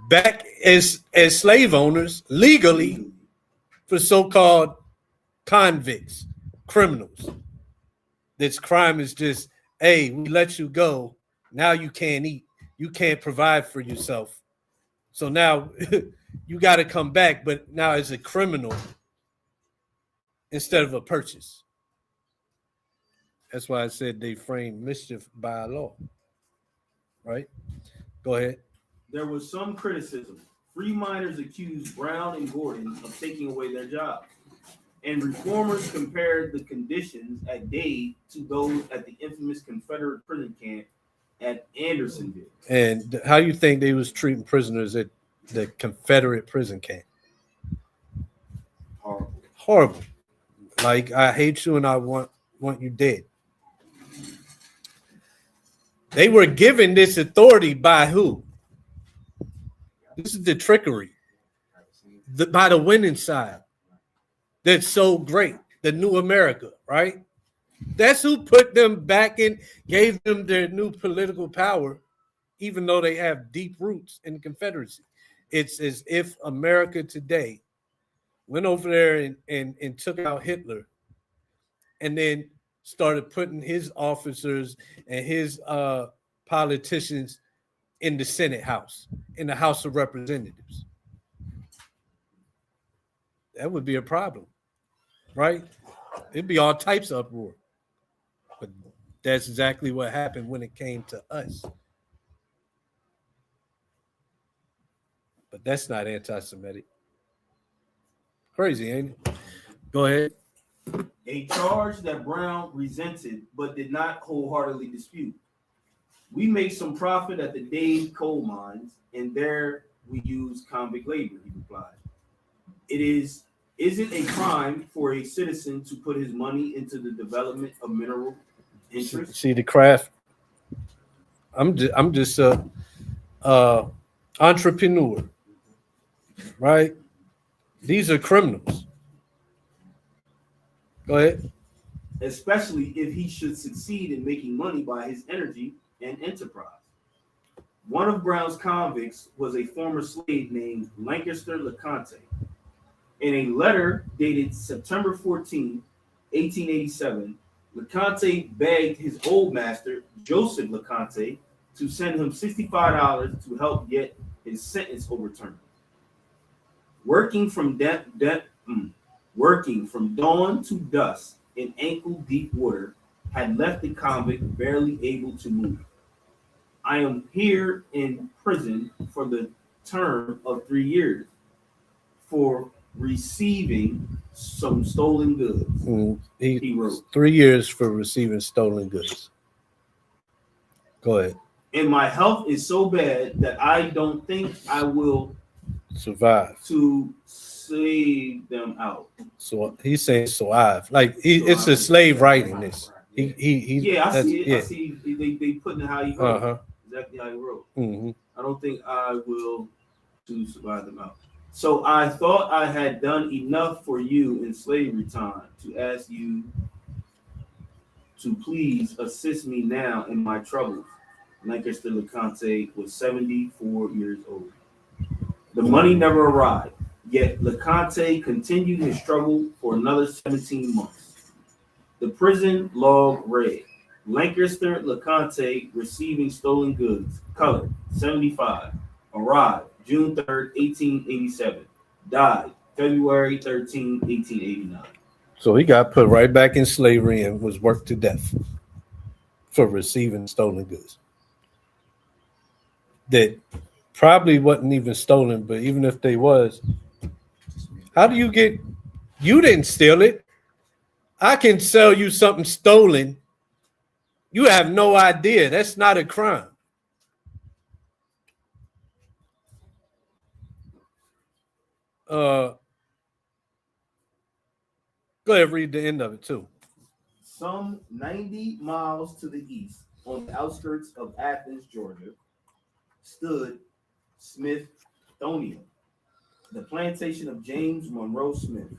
S1: back as slave owners legally for so-called convicts, criminals. This crime is just, hey, we let you go. Now you can't eat. You can't provide for yourself. So now you got to come back, but now as a criminal instead of a purchase. That's why I said they framed mischief by law. Right? Go ahead.
S2: There was some criticism. Free miners accused Brown and Gordon of taking away their jobs, and reformers compared the conditions at Dade to those at the infamous Confederate prison camp at Andersonville.
S1: And how you think they was treating prisoners at the Confederate prison camp? Horrible. Like, I hate you and I want you dead. They were given this authority by who? This is the trickery by the winning side. That's so great. The new America, right? That's who put them back in, gave them their new political power, even though they have deep roots in the Confederacy. It's as if America today went over there and took out Hitler and then started putting his officers and his politicians in the Senate House, in the House of Representatives. That would be a problem, right? It'd be all types of uproar. But that's exactly what happened when it came to us. But that's not anti-Semitic. Crazy, ain't it? Go ahead.
S2: A charge that Brown resented but did not wholeheartedly dispute. We make some profit at the Dave coal mines, and there we use convict labor, he replied. Is it a crime for a citizen to put his money into the development of mineral interests?
S1: See the craft. I'm just a entrepreneur, right? These are criminals. Go ahead.
S2: Especially if he should succeed in making money by his energy and enterprise. One of Brown's convicts was a former slave named Lancaster LeConte. In a letter dated September 14, 1887, LeConte begged his old master, Joseph LeConte, to send him $65 to help get his sentence overturned. Working from dawn to dusk in ankle-deep water had left the convict barely able to move. I am here in prison for the term of 3 years for receiving some stolen goods.
S1: He
S2: wrote.
S1: 3 years for receiving stolen goods. Go ahead.
S2: And my health is so bad that I don't think I will
S1: survive
S2: to save them out.
S1: So he's saying survive. Like it's a slave writing this.
S2: Yeah, I see it. Yeah. I see they putting it how he wrote.
S1: Uh-huh.
S2: Exactly how he wrote.
S1: Mm-hmm.
S2: I don't think I will to survive them out. So I thought I had done enough for you in slavery time to ask you to please assist me now in my troubles. Lancaster LeConte was 74 years old. The money never arrived, yet LeConte continued his struggle for another 17 months. The prison log read, Lancaster LeConte receiving stolen goods, colored, 75, arrived June 3rd, 1887, died February 13, 1889.
S1: So he got put right back in slavery and was worked to death for receiving stolen goods. That probably wasn't even stolen, but even if they was, how do you get, you didn't steal it. I can sell you something stolen. You have no idea. That's not a crime. Go ahead, read the end of it too.
S2: Some 90 miles to the east, on the outskirts of Athens, Georgia, stood Smithonia, the plantation of James Monroe Smith,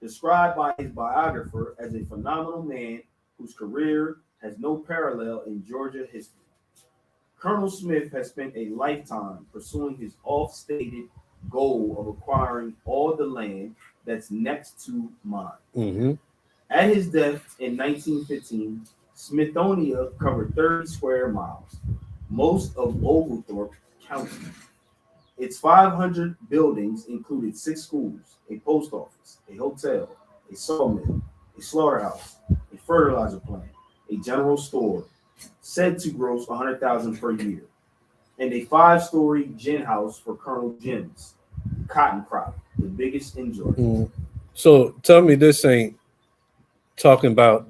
S2: described by his biographer as a phenomenal man whose career has no parallel in Georgia history. Colonel Smith has spent a lifetime pursuing his oft-stated goal of acquiring all the land that's next to mine.
S1: Mm-hmm.
S2: At his death in 1915, Smithonia covered 30 square miles, most of Oglethorpe County. Its 500 buildings included 6 schools, a post office, a hotel, a sawmill, a slaughterhouse, a fertilizer plant, a general store, said to gross $100,000 per year, and a 5-story gin house for Colonel Jim's cotton crop, the biggest in Georgia.
S1: Mm. So tell me this ain't talking about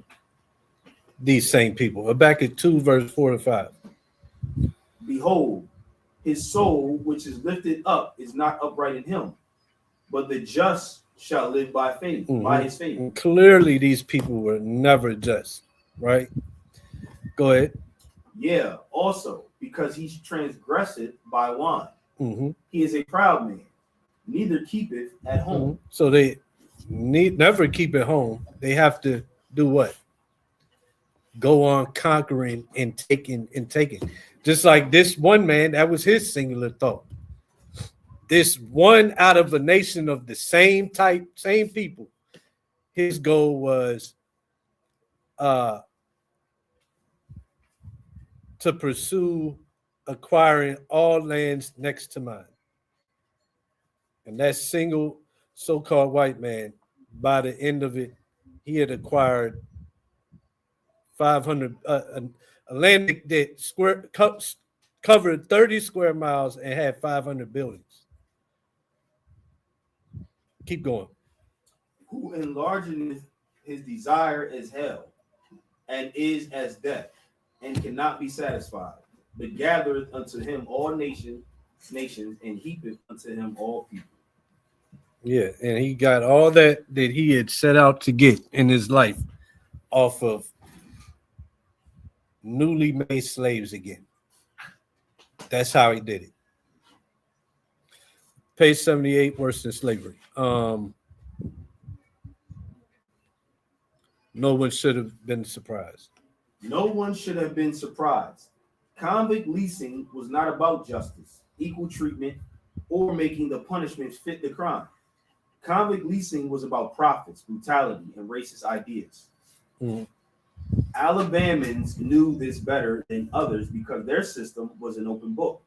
S1: these same people. Habakkuk 2, verse 4 to 5.
S2: Behold, his soul, which is lifted up, is not upright in him, but the just shall live by faith, by his faith.
S1: And clearly, these people were never just, right? Go ahead.
S2: Yeah, also, because he transgressed by wine,
S1: Mm-hmm.
S2: He is a proud man, neither keepeth at home.
S1: So they need never keep it home. They have to do what? Go on conquering and taking. Just like this one man, that was his singular thought. This one out of a nation of the same type, same people, his goal was uh, to pursue acquiring all lands next to mine. And that single so-called white man, by the end of it, he had acquired 500 a land that covered 30 square miles and had 500 buildings. Keep going.
S2: Who enlargeneth his desire as hell, and is as death, and cannot be satisfied, but gathereth unto him all nations, and heapeth unto him all people.
S1: Yeah, and he got all that he had set out to get in his life off of newly made slaves again. That's how he did it. Page 78, worse than slavery. No one should have been surprised.
S2: No one should have been surprised. Convict leasing was not about justice, equal treatment, or making the punishments fit the crime. Convict leasing was about profits, brutality, and racist ideas.
S1: Mhm.
S2: Alabamans knew this better than others because their system was an open book.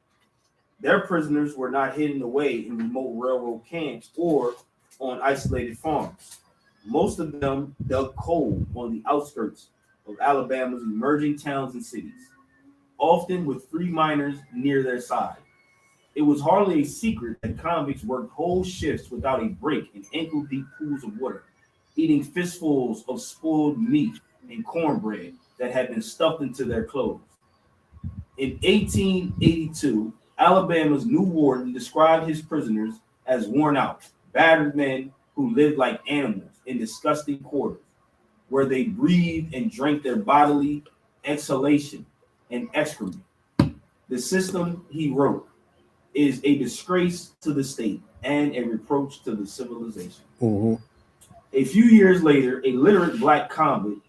S2: Their prisoners were not hidden away in remote railroad camps or on isolated farms. Most of them dug coal on the outskirts of Alabama's emerging towns and cities, often with free miners near their side. It was hardly a secret that convicts worked whole shifts without a break in ankle-deep pools of water, eating fistfuls of spoiled meat and cornbread that had been stuffed into their clothes. In 1882, Alabama's new warden described his prisoners as worn out, battered men who lived like animals in disgusting quarters, where they breathed and drank their bodily exhalation and excrement. The system, he wrote, is a disgrace to the state and a reproach to the civilization.
S1: Mm-hmm.
S2: A few years later, a literate black convict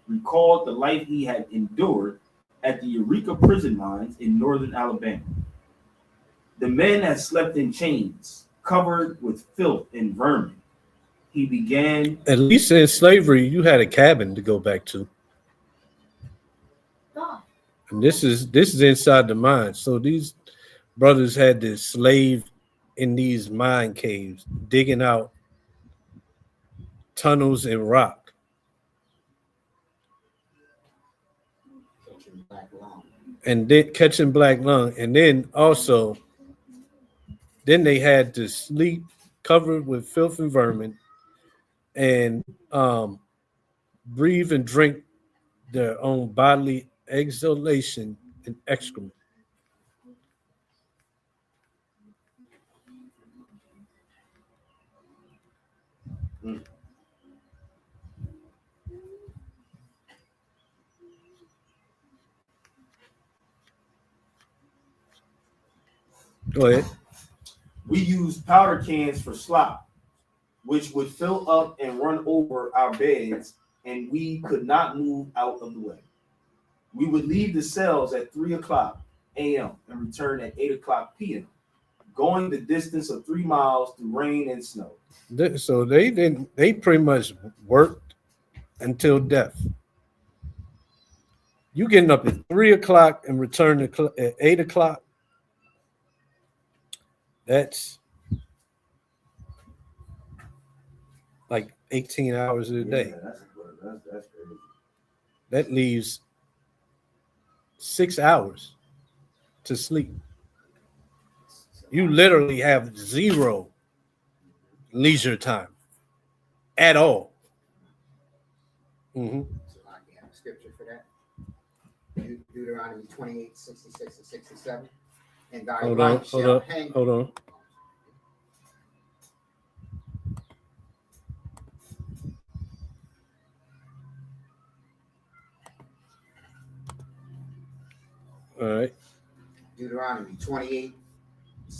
S2: recalled the life he had endured at the Eureka prison mines in northern Alabama. The men had slept in chains, covered with filth and vermin. He began.
S1: At least in slavery, you had a cabin to go back to.
S5: God.
S1: And this is inside the mine. So these brothers had to slave in these mine caves, digging out tunnels in rock.
S3: Catching black lung.
S1: And then catching black lung. And then also, then they had to sleep covered with filth and vermin and breathe and drink their own bodily exhalation and excrement. Go ahead.
S2: We used powder cans for slop, which would fill up and run over our beds, and we could not move out of the way. We would leave the cells at 3 o'clock a.m. and return at 8 o'clock p.m., going the distance of 3 miles through rain and snow.
S1: So they pretty much worked until death. You getting up at 3 o'clock and return at 8 o'clock. That's like 18 hours a day.
S2: That's crazy.
S1: That leaves 6 hours to sleep. You literally have zero leisure time at all. Mm-hmm.
S3: So I can have a scripture for that. Deuteronomy 28, 66 and 67. And thy
S1: Hold on,
S3: right
S1: hold
S3: shall
S1: on,
S3: hang.
S1: hold on. All right.
S3: Deuteronomy 28,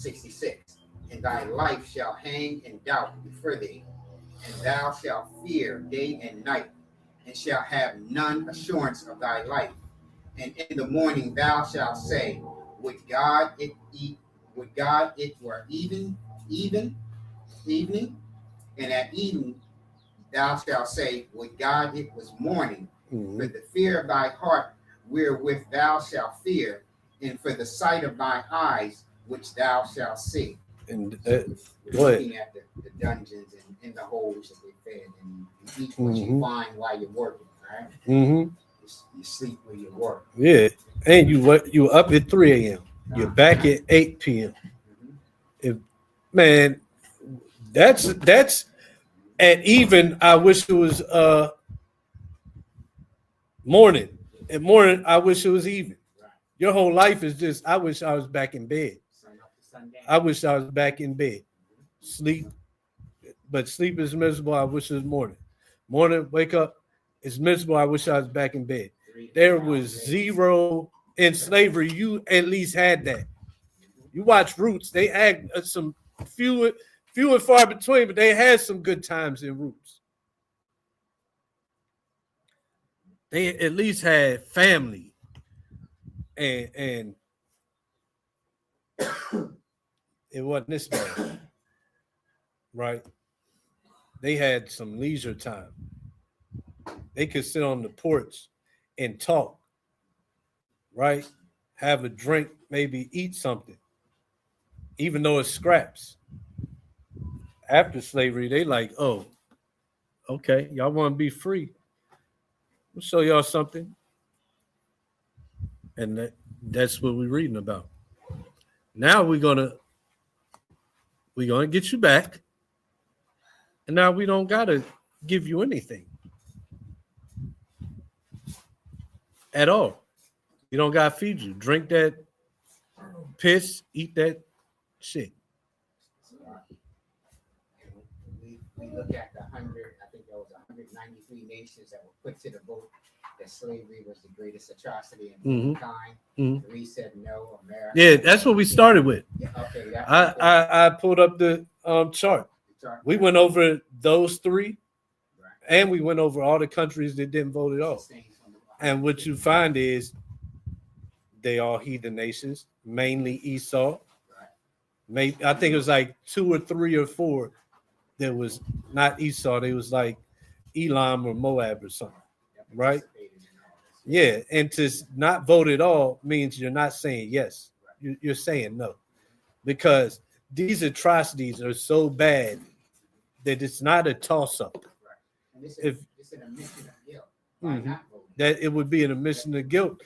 S3: 66. And thy life shall hang in doubt before thee, and thou shalt fear day and night, and shalt have none assurance of thy life. And in the morning thou shalt say, would God it were evening, and at evening thou shalt say, would God it was morning, for the fear of thy heart wherewith thou shalt fear, and for the sight of thy eyes which thou shalt see.
S1: And
S3: We're
S1: go ahead.
S3: looking at the dungeons and the holes that they fed, and you eat what you find while you're working, right? You sleep where you work.
S1: Yeah, and you up at 3 a.m. You're back at 8 p.m. If man, that's at even. I wish it was morning. At morning, I wish it was even. Your whole life is just. I wish I was back in bed. I wish I was back in bed. Sleep, but sleep is miserable. I wish it was morning. Morning, wake up. It's miserable. I wish I was back in bed. There was zero in slavery. You at least had that. You watch Roots. They had some few and far between, but they had some good times in Roots. They at least had family, and it wasn't this bad, right? They had some leisure time. They could sit on the porch and talk, right? Have a drink, maybe eat something, even though it's scraps. After slavery, they like, oh, okay, y'all want to be free. We'll show y'all something. And that's what we're reading about. Now we're gonna get you back. And now we don't gotta give you anything at all. You don't gotta feed you. Drink that piss, eat that shit.
S3: We look at the 100, I think there was 193 nations that were put to the vote that slavery was the greatest atrocity in humankind. 3 said no. America.
S1: Yeah, that's what we started with.
S3: Yeah, okay.
S1: I pulled up the chart. We went over those 3, and we went over all the countries that didn't vote at all. And what you find is they all heathen nations, mainly Esau. I think it was like 2 or 3 or 4 that was not Esau. They was like Elam or Moab or something, right? Yeah, and to not vote at all means you're not saying yes. You're saying no, because these atrocities are so bad that it's not a toss-up. If it's an admission of guilt, that it would be an admission of guilt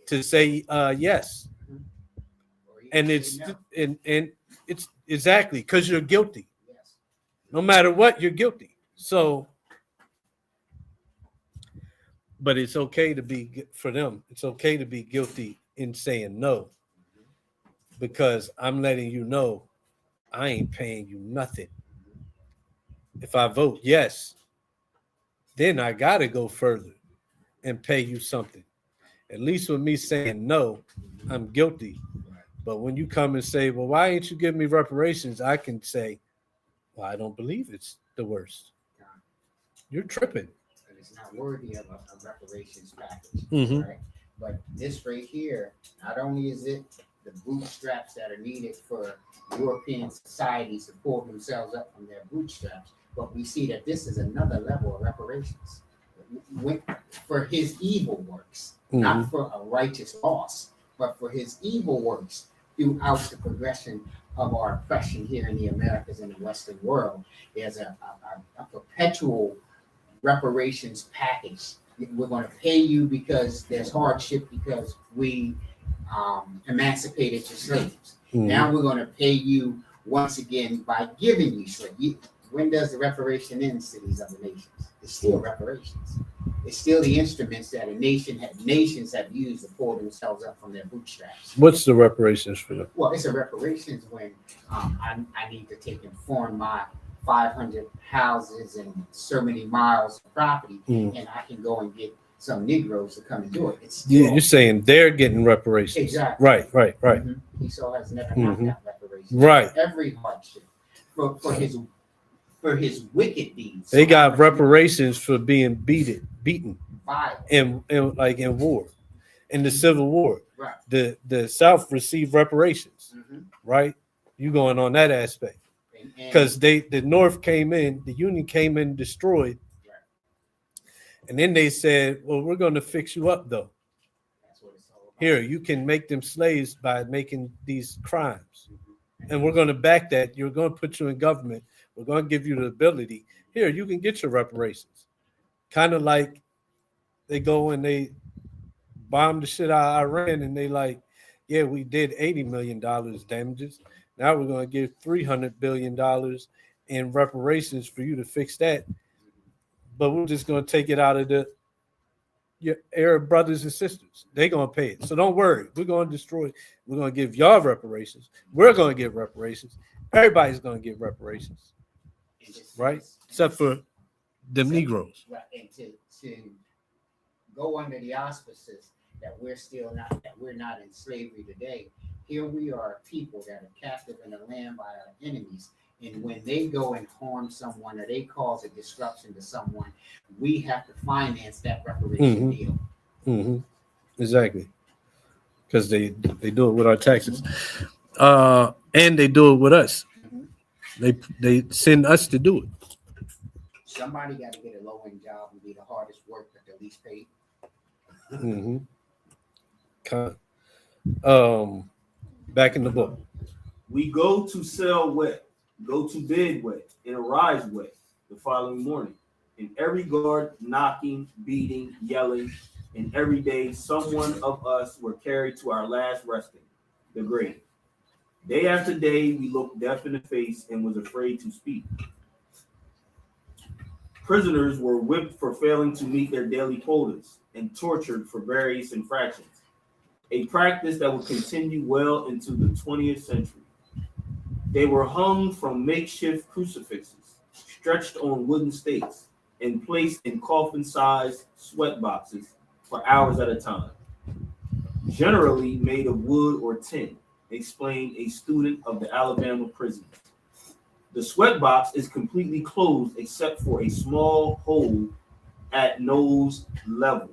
S1: to say yes, and it's exactly because you're guilty. No matter what, you're guilty. So, but it's okay to be, for them, it's okay to be guilty in saying no, because I'm letting you know I ain't paying you nothing. If I vote yes, then I got to go further and pay you something. At least with me saying no, I'm guilty. But when you come and say, well, why ain't you giving me reparations? I can say, well, I don't believe it's the worst. You're tripping.
S3: And it's not worthy of a reparations package, right? But this right here, not only is it the bootstraps that are needed for European societies to pull themselves up from their bootstraps, but we see that this is another level of reparations for his evil works, not for a righteous loss, but for his evil works throughout the progression of our oppression here in the Americas and the Western world. There's a perpetual reparations package. We're going to pay you because there's hardship, because we emancipated your slaves. Now we're going to pay you once again by giving you slaves. When does the reparation end to these other nations? It's still reparations. It's still the instruments that nations have used to pull themselves up from their bootstraps.
S1: What's the reparations for them?
S3: Well, it's a reparations when I need to take and form my 500 houses and so many miles of property, and I can go and get some Negroes to come and do it. It's still,
S1: you're saying they're getting reparations.
S3: Exactly.
S1: Right.
S3: Esau has never had that reparation. reparations.
S1: Right.
S3: For every hardship. For his wicked deeds.
S1: They got reparations for being beaten
S3: Violent.
S1: in war, in the Civil War.
S3: Right.
S1: The South received reparations, right? You going on that aspect because the North came in, the Union came in, destroyed, and then they said, "Well, we're going to fix you up, though.
S3: That's what it's all about.
S1: Here, you can make them slaves by making these crimes, and we're going to back that. You're going to put you in government. We're going to give you the ability. Here, you can get your reparations." Kind of like they go and they bomb the shit out of Iran, and they like, yeah, we did $80 million damages. Now we're going to give $300 billion in reparations for you to fix that. But we're just going to take it out of your Arab brothers and sisters. They're going to pay it. So don't worry. We're going to destroy it. We're going to give y'all reparations. We're going to get reparations. Everybody's going to get reparations, right? Except for them Negroes.
S3: Right. And to go under the auspices that we're not in slavery today. Here we are, people that are captive in the land by our enemies. And when they go and harm someone or they cause a disruption to someone, we have to finance that reparation deal.
S1: Mm-hmm. Exactly. Because they do it with our taxes. And they do it with us. They send us to do it.
S3: Somebody got to get a low-end job and be the hardest work but the least paid.
S1: Back in the book.
S2: We go to sell wet, go to bed wet, and arise wet the following morning. In every guard, knocking, beating, yelling, and every day someone of us were carried to our last resting, the grave. Day after day, we looked death in the face and was afraid to speak. Prisoners were whipped for failing to meet their daily quotas and tortured for various infractions, a practice that would continue well into the 20th century. They were hung from makeshift crucifixes, stretched on wooden stakes, and placed in coffin-sized sweat boxes for hours at a time, generally made of wood or tin, explained a student of the Alabama prisons. The sweat box is completely closed except for a small hole at nose level.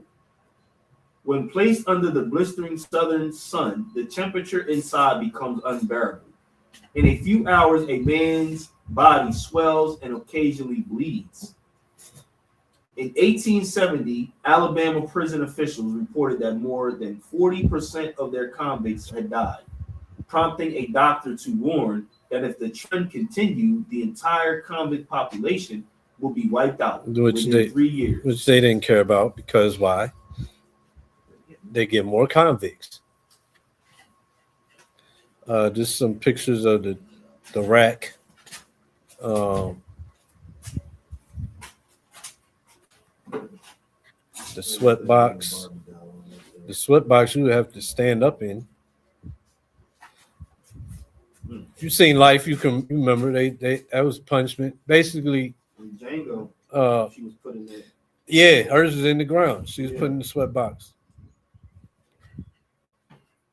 S2: When placed under the blistering southern sun, the temperature inside becomes unbearable. In a few hours, a man's body swells and occasionally bleeds. In 1870, Alabama prison officials reported that more than 40% of their convicts had died, prompting a doctor to warn that if the trend continued, the entire convict population will be wiped out within 3 years.
S1: Which they didn't care about because why? They get more convicts. Just some pictures of the rack. The sweat box. The sweat box you have to stand up in. If you've seen Life, you remember they that was punishment. Basically,
S2: Django, she was put in there.
S1: Yeah, hers is in the ground. She was put in the sweat box.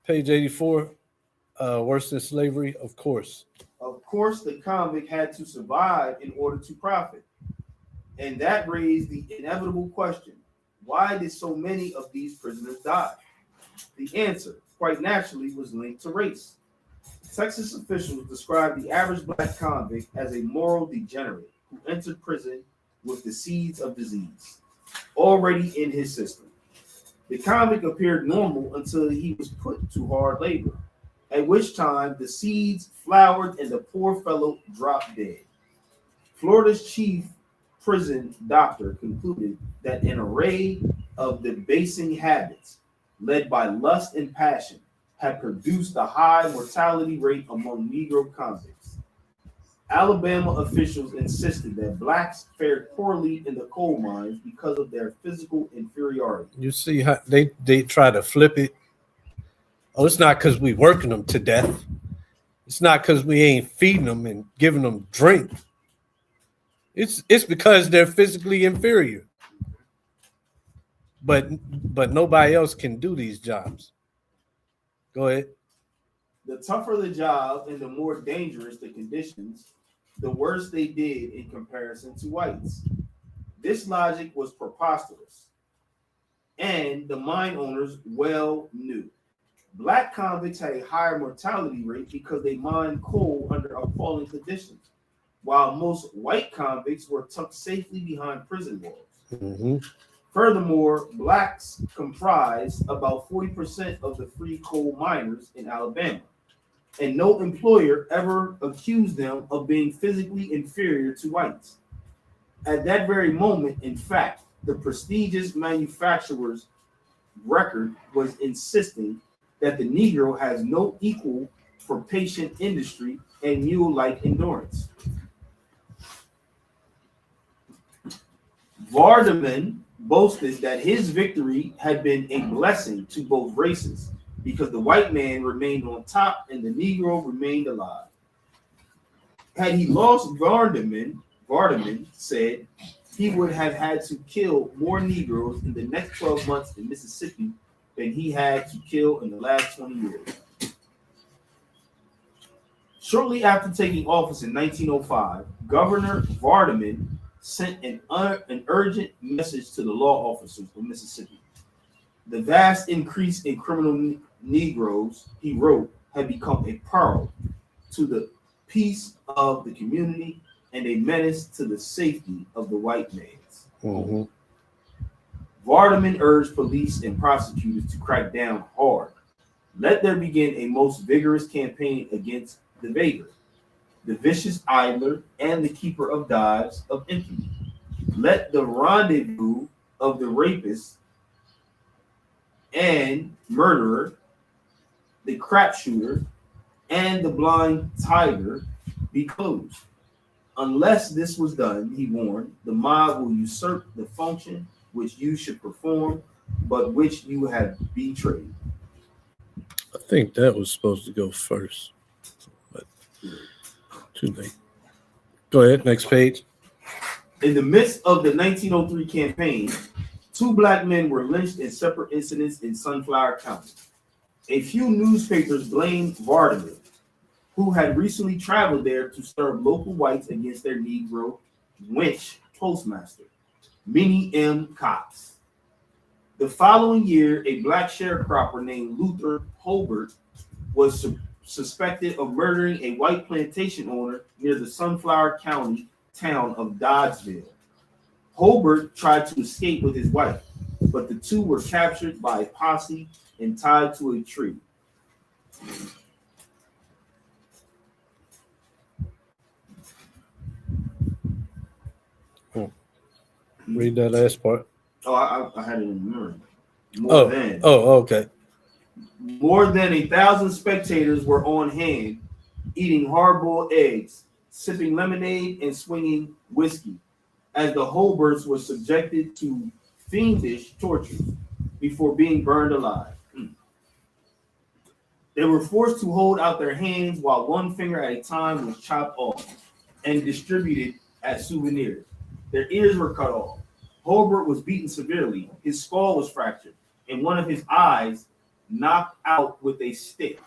S1: Page 84. Worse than slavery, of course.
S2: Of course, the convict had to survive in order to profit. And that raised the inevitable question, why did so many of these prisoners die? The answer, quite naturally, was linked to race. Texas officials described the average black convict as a moral degenerate who entered prison with the seeds of disease already in his system. The convict appeared normal until he was put to hard labor, at which time the seeds flowered and the poor fellow dropped dead. Florida's chief prison doctor concluded that an array of debasing habits led by lust and passion had produced a high mortality rate among Negro convicts. Alabama officials insisted that blacks fared poorly in the coal mines because of their physical inferiority.
S1: You see how they try to flip it. Oh, it's not because we working them to death. It's not because we ain't feeding them and giving them drink. It's because they're physically inferior. But nobody else can do these jobs. Go ahead.
S2: The tougher the job and the more dangerous the conditions, the worse they did in comparison to whites. This logic was preposterous, and the mine owners well knew. Black convicts had a higher mortality rate because they mined coal under appalling conditions, while most white convicts were tucked safely behind prison walls. Furthermore, blacks comprised about 40% of the free coal miners in Alabama, and no employer ever accused them of being physically inferior to whites. At that very moment, in fact, the prestigious manufacturer's record was insisting that the Negro has no equal for patient industry and mule-like endurance. Vardaman boasted that his victory had been a blessing to both races because the white man remained on top and the Negro remained alive. Had he lost Vardaman said he would have had to kill more Negroes in the next 12 months in Mississippi than he had to kill in the last 20 years. Shortly after taking office in 1905, Governor Vardaman sent an urgent message to the law officers of Mississippi. The vast increase in criminal Negroes, he wrote, had become a peril to the peace of the community and a menace to the safety of the white man. Vardaman urged police and prosecutors to crack down hard. Let there begin a most vigorous campaign against the vagrant, the vicious idler, and the keeper of dives of infamy. Let the rendezvous of the rapist and murderer, the crap shooter, and the blind tiger be closed. Unless this was done, he warned, the mob will usurp the function which you should perform, but which you have betrayed.
S1: I think that was supposed to go first, but too late. Go ahead, next page.
S2: In the midst of the 1903 campaign, 2 black men were lynched in separate incidents in Sunflower County. A few newspapers blamed Vardaman, who had recently traveled there to serve local whites against their Negro wench postmaster, Minnie M. Cox. The following year, a black sharecropper named Luther Hobart was suspected of murdering a white plantation owner near the Sunflower County town of Doddsville. Hobart tried to escape with his wife, but the two were captured by a posse and tied to a tree.
S1: Read that last part.
S2: Oh, I had it in memory.
S1: Okay.
S2: More than 1,000 spectators were on hand, eating hard-boiled eggs, sipping lemonade, and swinging whiskey, as the Hobarts were subjected to fiendish tortures before being burned alive. They were forced to hold out their hands while one finger at a time was chopped off and distributed as souvenirs. Their ears were cut off. Hobart was beaten severely. His skull was fractured, and one of his eyes knocked out with a stick,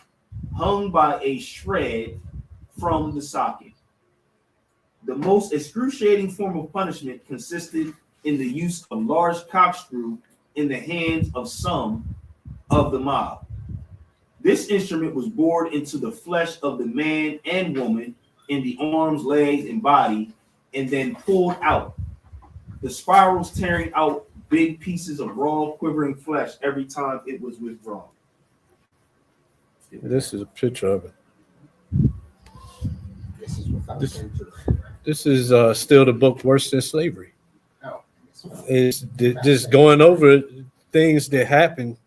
S2: hung by a shred from the socket. The most excruciating form of punishment consisted in the use of large corkscrew in the hands of some of the mob. This instrument was bored into the flesh of the man and woman in the arms, legs, and body, and then pulled out. The spirals tearing out big pieces of raw, quivering flesh every time it was withdrawn.
S1: This is a picture of it.
S3: This is without
S1: This is still the book Worse Than Slavery.
S3: Oh,
S1: It's just going over things that happened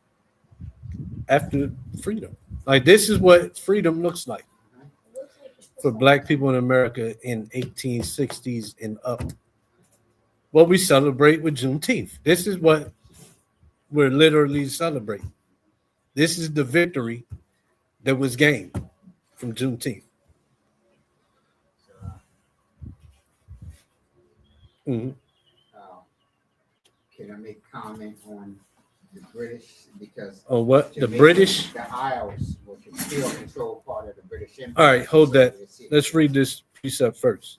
S1: after freedom. Like, this is what freedom looks like for black people in America in 1860s and up. What we celebrate with Juneteenth. This is what we're literally celebrating. This is the victory that was gained from Juneteenth. Mm-hmm.
S3: Can I make comment on the British? Because
S1: Oh, what? The
S3: Jamaica,
S1: British?
S3: the Isles were still controlled British Empire.
S1: All right, hold that.
S3: Conservative city.
S1: Let's read this precept first.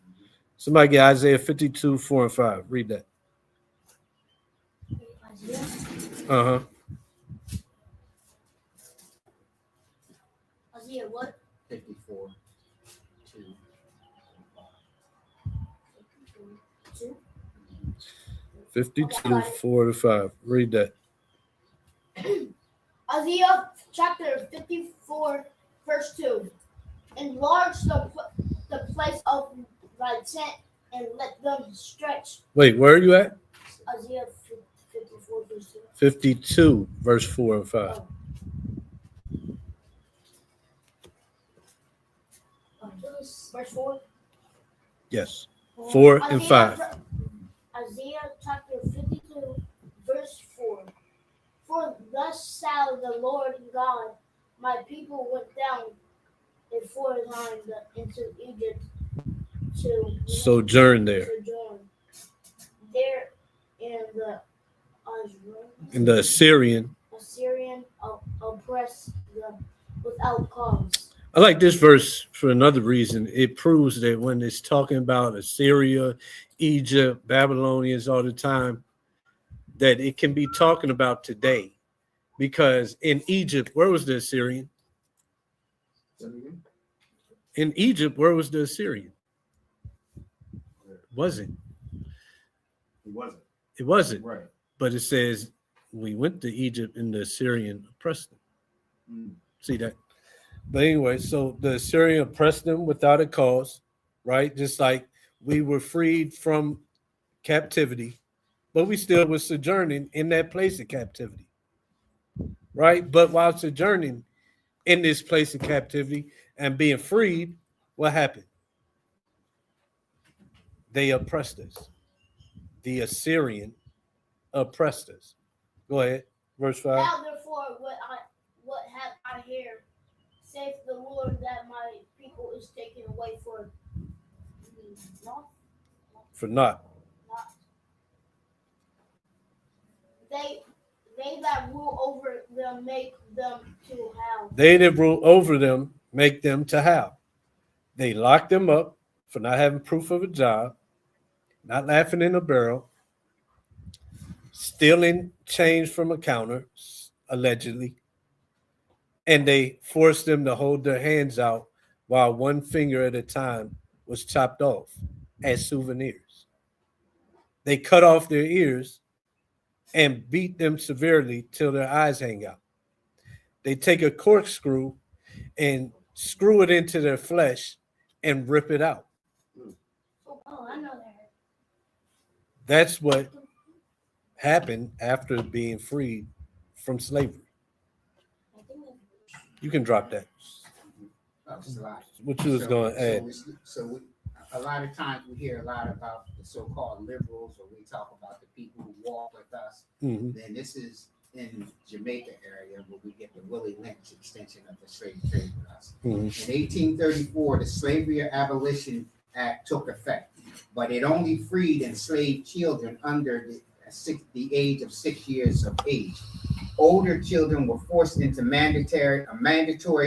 S1: Somebody get Isaiah 52, 4 and 5. Read that.
S5: Isaiah
S1: Uh-huh.
S5: Isaiah what?
S3: 54, 2.
S5: 2.
S1: 52, 4 to 5. Read that.
S5: Isaiah chapter 54, verse 2. Enlarge the place of thy tent and let them stretch.
S1: Wait, where are you at?
S5: Isaiah 54, verse 2.
S1: 52, verse 4 and 5.
S5: Verse 4.
S1: Yes. 4 and
S5: Isaiah
S1: 5.
S5: Isaiah chapter 52, verse 4. For thus shall the Lord God, my people went down aforetime into Egypt to
S1: Sojourn there.
S5: sojourn there
S1: And the Assyrian.
S5: Assyrian oppressed them without cause.
S1: I like this verse for another reason. It proves that when it's talking about Assyria, Egypt, Babylonians all the time, that it can be talking about today. Because in Egypt, where was the Assyrian? In Egypt, where was the Assyrian? Wasn't.
S2: He wasn't.
S1: It wasn't.
S2: Right.
S1: But it says we went to Egypt and the Assyrian oppressed them. See that? But anyway, so the Assyrian oppressed them without a cause, right? Just like we were freed from captivity, but we still were sojourning in that place of captivity, right? But while sojourning in this place of captivity and being freed, what happened? They oppressed us. The Assyrian oppressed us. Go ahead, verse 5.
S5: Now therefore, what have I here? Saith the Lord, that my people is taken away for naught.
S1: For naught.
S5: They that rule over them make them to hell.
S1: They that rule over them make them to hell. They lock them up for not having proof of a job, not laughing in a barrel, stealing change from a counter, allegedly, and they forced them to hold their hands out while one finger at a time was chopped off as souvenirs. They cut off their ears and beat them severely till their eyes hang out. They take a corkscrew and screw it into their flesh and rip it out.
S5: Oh, I know that.
S1: That's what happened after being freed from slavery. You can drop that.
S3: That's a lot.
S1: What you was going to add?
S3: A lot of times we hear a lot about the so-called liberals, or we talk about the people who walk with us.
S1: Mhm.
S3: Then this is in Jamaica area where we get the Willie Lynch extension of the slave trade with us.
S1: Mhm.
S3: In 1834, the Slavery Abolition Act took effect, but it only freed enslaved children under the age of 6 years of age. Older children were forced into mandatory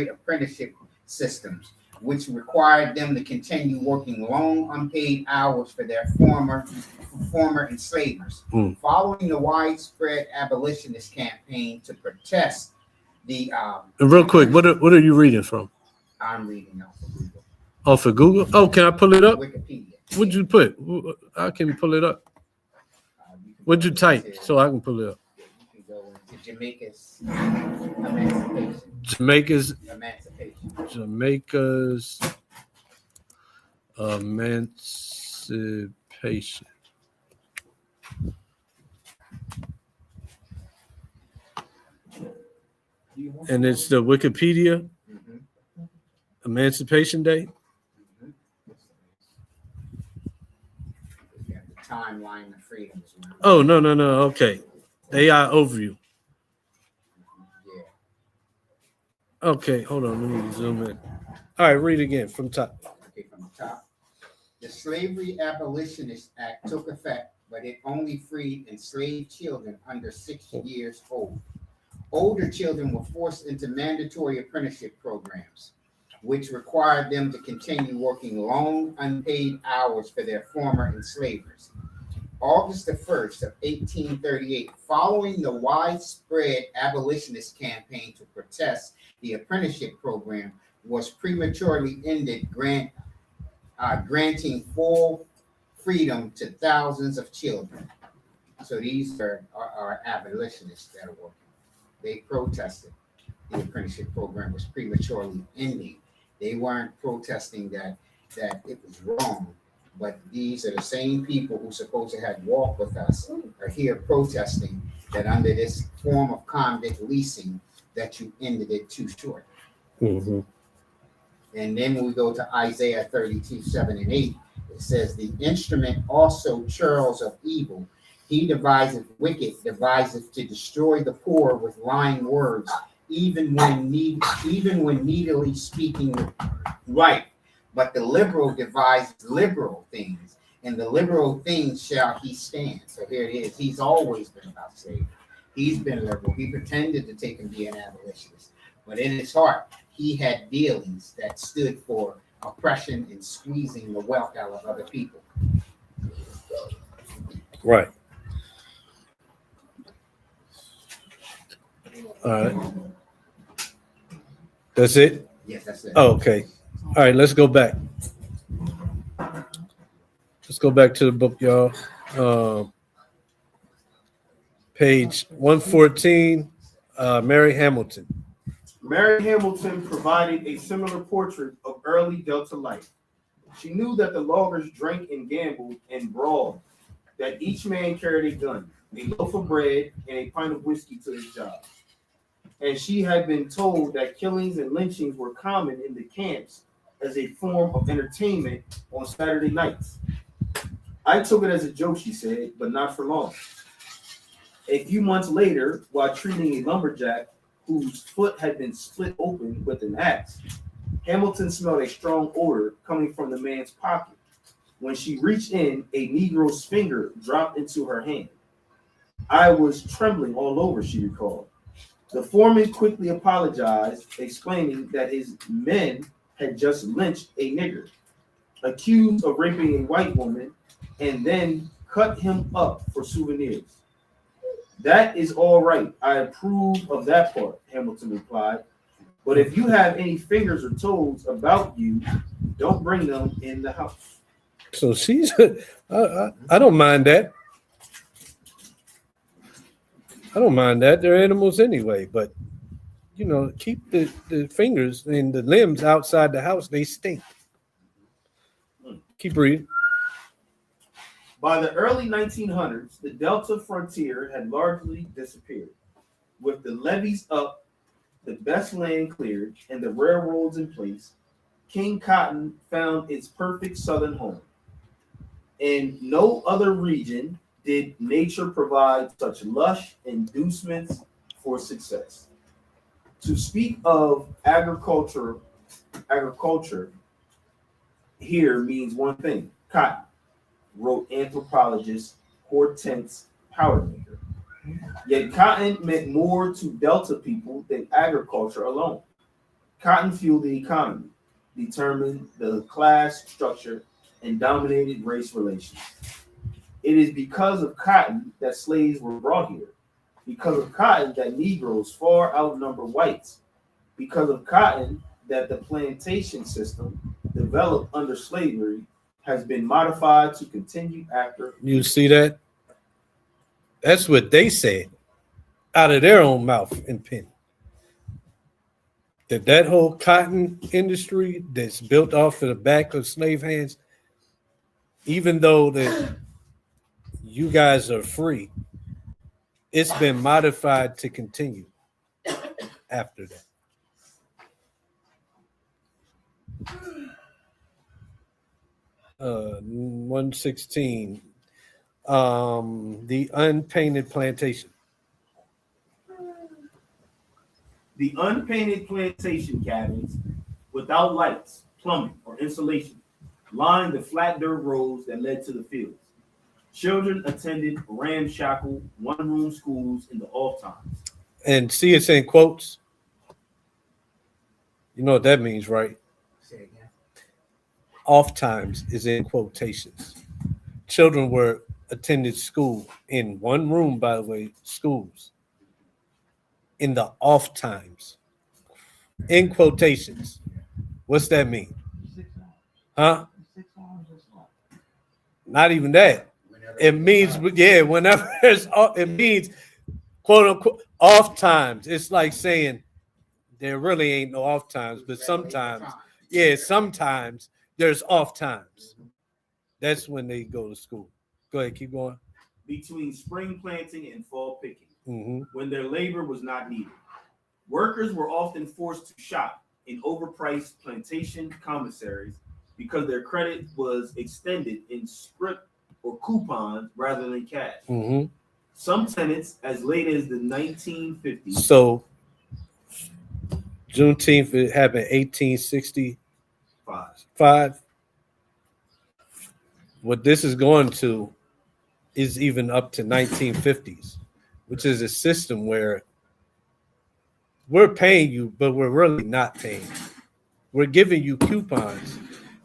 S3: apprenticeship systems, which required them to continue working long unpaid hours for their former enslavers. Following the widespread abolitionist campaign to protest the
S1: Real quick, what are you reading from?
S3: I'm reading off of Google.
S1: Off of Google? Oh, can I pull it up?
S3: Wikipedia.
S1: What'd you put? I can pull it up. What'd you type so I can pull it up?
S3: You can go into Jamaica's emancipation.
S1: Jamaica's emancipation. And it's the Wikipedia Emancipation Day.
S3: We got the timeline of freedom.
S1: Oh, no. Okay. AI overview.
S3: Yeah.
S1: Okay, hold on. Let me zoom in. All right, read again from top.
S3: Okay, from the top. The Slavery Abolitionist Act took effect, but it only freed enslaved children under 6 years old. Older children were forced into mandatory apprenticeship programs. which required them to continue working long, unpaid hours for their former enslavers. August the 1st of 1838, following the widespread abolitionist campaign to protest the apprenticeship program, was prematurely ended, granting full freedom to thousands of children. So these are abolitionists that are working. They protested the apprenticeship program was prematurely ending. They weren't protesting that it was wrong, but these are the same people who supposed to have walked with us are here protesting that under this form of convict leasing that you ended it too short.
S1: Mm-hmm.
S3: And then when we go to Isaiah 32, 7 and 8, it says, the instrument also churls of evil. He deviseth wicked, deviseth to destroy the poor with lying words, even when needily speaking right. But the liberal devises liberal things, and the liberal things shall he stand. So here it is. He's always been about slavery. He's been liberal. He pretended to take and be an abolitionist, but in his heart, he had dealings that stood for oppression and squeezing the wealth out of other people.
S1: Right. All right. That's it?
S3: Yes, that's it.
S1: Oh, okay. All right, let's go back. Let's go back to the book, y'all. Page 114, Mary Hamilton.
S2: Mary Hamilton provided a similar portrait of early Delta life. She knew that the loggers drank and gambled and brawled, that each man carried a gun, a loaf of bread, and a pint of whiskey to his job. And she had been told that killings and lynchings were common in the camps as a form of entertainment on Saturday nights. I took it as a joke, she said, but not for long. A few months later, while treating a lumberjack whose foot had been split open with an axe, Hamilton smelled a strong odor coming from the man's pocket. When she reached in, a Negro's finger dropped into her hand. I was trembling all over, she recalled. The foreman quickly apologized, explaining that his men had just lynched a nigger, accused of raping a white woman, and then cut him up for souvenirs. That is all right. I approve of that part, Hamilton replied. But if you have any fingers or toes about you, don't bring them in the house.
S1: So she's, I don't mind that. I don't mind that. They're animals anyway, but, you know, keep the fingers and the limbs outside the house. They stink. Keep reading.
S2: By the early 1900s, the Delta frontier had largely disappeared. With the levees up, the best land cleared, and the railroads in place, King Cotton found its perfect southern home. In no other region did nature provide such lush inducements for success. To speak of agriculture here means one thing, cotton, wrote anthropologist Hortense Powdermaker. Yet cotton meant more to Delta people than agriculture alone. Cotton fueled the economy, determined the class structure, and dominated race relations. It is because of cotton that slaves were brought here. Because of cotton that Negroes far outnumber whites. Because of cotton that the plantation system developed under slavery has been modified to continue after.
S1: You see that? That's what they said out of their own mouth and pen. That whole cotton industry that's built off of the back of slave hands, even though that you guys are free, it's been modified to continue after that. Uh, 116. The unpainted plantation.
S2: The unpainted plantation cabins without lights, plumbing, or insulation lined the flat dirt roads that led to the fields. Children attended ramshackle one-room schools in the off times.
S1: And see it's in quotes. You know what that means, right? off times is in quotations. Children were attended school in one room, by the way, schools, in the off times, in quotations. What's that mean?
S6: 6 hours.
S1: Huh?
S6: 6 hours is what?
S1: Not even that.
S3: Whenever
S1: It means, yeah, whenever it means quote unquote off times. It's like saying there really ain't no off times, but sometimes, yeah, sometimes there's off times. That's when they go to school. Go ahead, keep going.
S2: between spring planting and fall picking,
S1: Mm-hmm.
S2: when their labor was not needed. Workers were often forced to shop in overpriced plantation commissaries because their credit was extended in scrip or coupons rather than cash.
S1: Mm-hmm.
S2: Some tenants, as late as the 1950s,
S1: So Juneteenth, it happened 1865. What this is going to is even up to 1950s, which is a system where we're paying you, but we're really not paying you. We're giving you coupons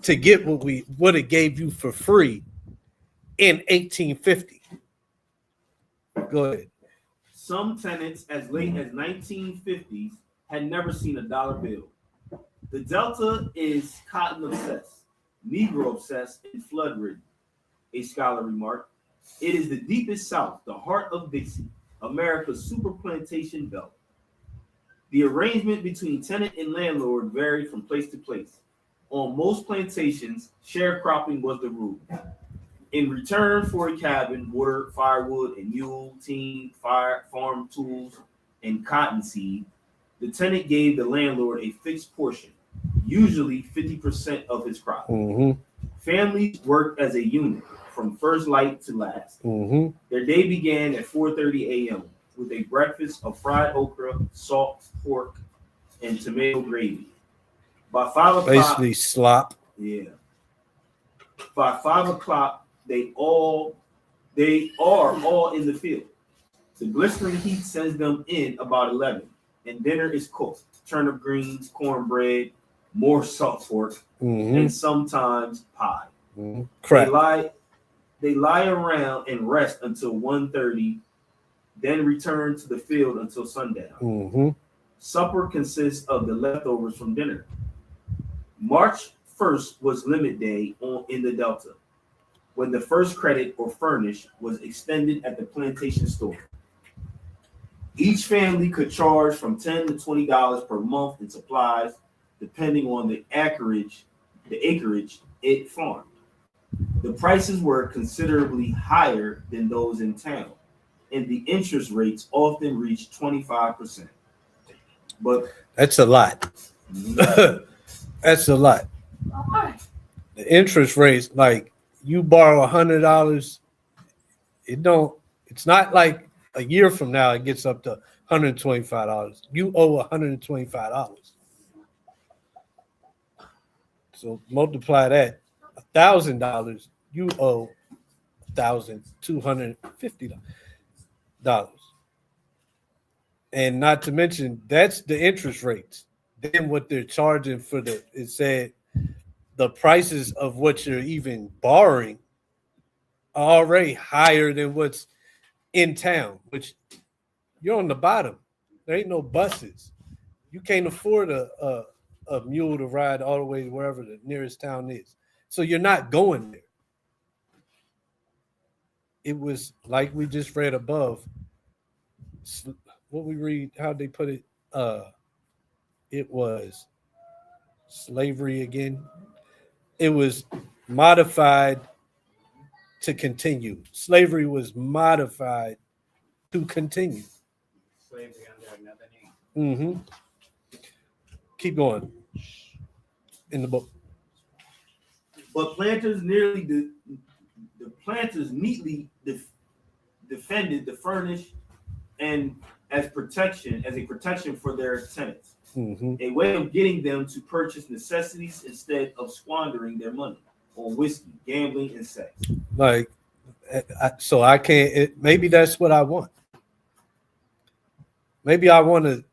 S1: to get what we would have gave you for free in 1850. Go ahead.
S2: some tenants, as late as 1950s, had never seen a dollar bill. The Delta is cotton obsessed, Negro obsessed, and flood ridden, a scholar remarked. It is the deepest South, the heart of Dixie, America's super plantation belt. The arrangement between tenant and landlord varied from place to place. On most plantations, sharecropping was the rule. In return for a cabin, water, firewood, and mule team, farm tools, and cottonseed, the tenant gave the landlord a fixed portion, usually 50% of his crop.
S1: Mm-hmm.
S2: Families worked as a unit from first light to last.
S1: Mm-hmm.
S2: Their day began at 4:30 a.m. with a breakfast of fried okra, salt, pork, and tomato gravy. By 5 o'clock,
S1: Basically slop.
S2: yeah. By 5 o'clock, they are all in the field. The blistering heat sends them in about 11, and dinner is cooked: turnip greens, cornbread, more salt pork,
S1: Mm-hmm.
S2: and sometimes pie.
S1: Mm-hmm. Crap.
S2: They lie around and rest until 1:30, then return to the field until sundown.
S1: Mm-hmm.
S2: Supper consists of the leftovers from dinner. March 1st was limit day in the Delta, when the first credit or furnish was extended at the plantation store. Each family could charge from $10 to $20 per month in supplies, depending on the acreage it farmed. The prices were considerably higher than those in town, and the interest rates often reached 25%. But
S1: That's a lot. That's a lot. The interest rates, like you borrow $100, it's not like a year from now it gets up to $125. You owe $125. So multiply that, $1,000, you owe $1,250. And not to mention, that's the interest rates. Then what they're charging for it said the prices of what you're even borrowing are already higher than what's in town, which you're on the bottom. There ain't no buses. You can't afford a mule to ride all the way to wherever the nearest town is. So you're not going there. It was like we just read above. What we read, how they put it, it was slavery again. It was modified to continue. Slavery was modified to continue.
S3: Slavery under another name.
S1: Mm-hmm. Keep going in the book.
S2: But planters neatly defended the furnish and as a protection for their tenants,
S1: Mm-hmm.
S2: a way of getting them to purchase necessities instead of squandering their money on whiskey, gambling, and sex.
S1: Like, so I can't. Maybe that's what I want. Maybe I want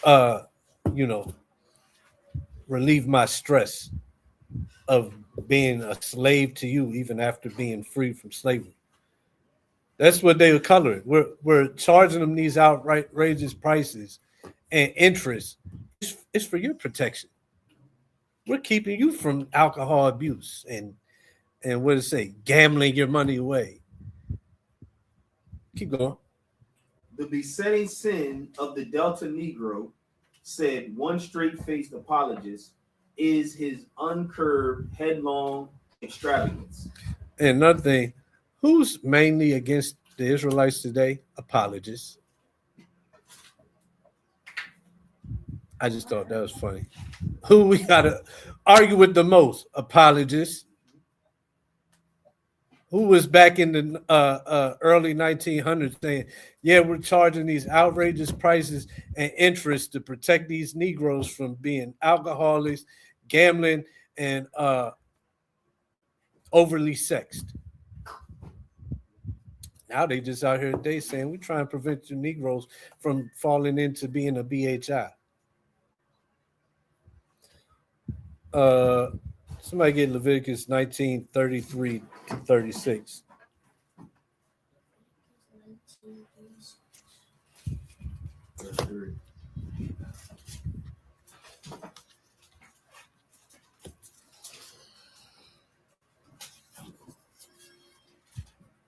S1: to, relieve my stress of being a slave to you even after being free from slavery. That's what they would color it. We're charging them these outrageous prices and interest. It's for your protection. We're keeping you from alcohol abuse and what does it say? Gambling your money away. Keep going.
S2: The besetting sin of the Delta Negro, said one straight-faced apologist, is his uncurbed, headlong extravagance.
S1: And another thing, who's mainly against the Israelites today? Apologists. I just thought that was funny. Who we gotta argue with the most? Apologists. Who was back in the early 1900s saying, yeah, we're charging these outrageous prices and interest to protect these Negroes from being alcoholics, gambling, and overly sexed. Now they just out here today saying, we're trying to prevent you Negroes from falling into being a BHI. Somebody get Leviticus 19:33 to 36.
S2: Verse 3.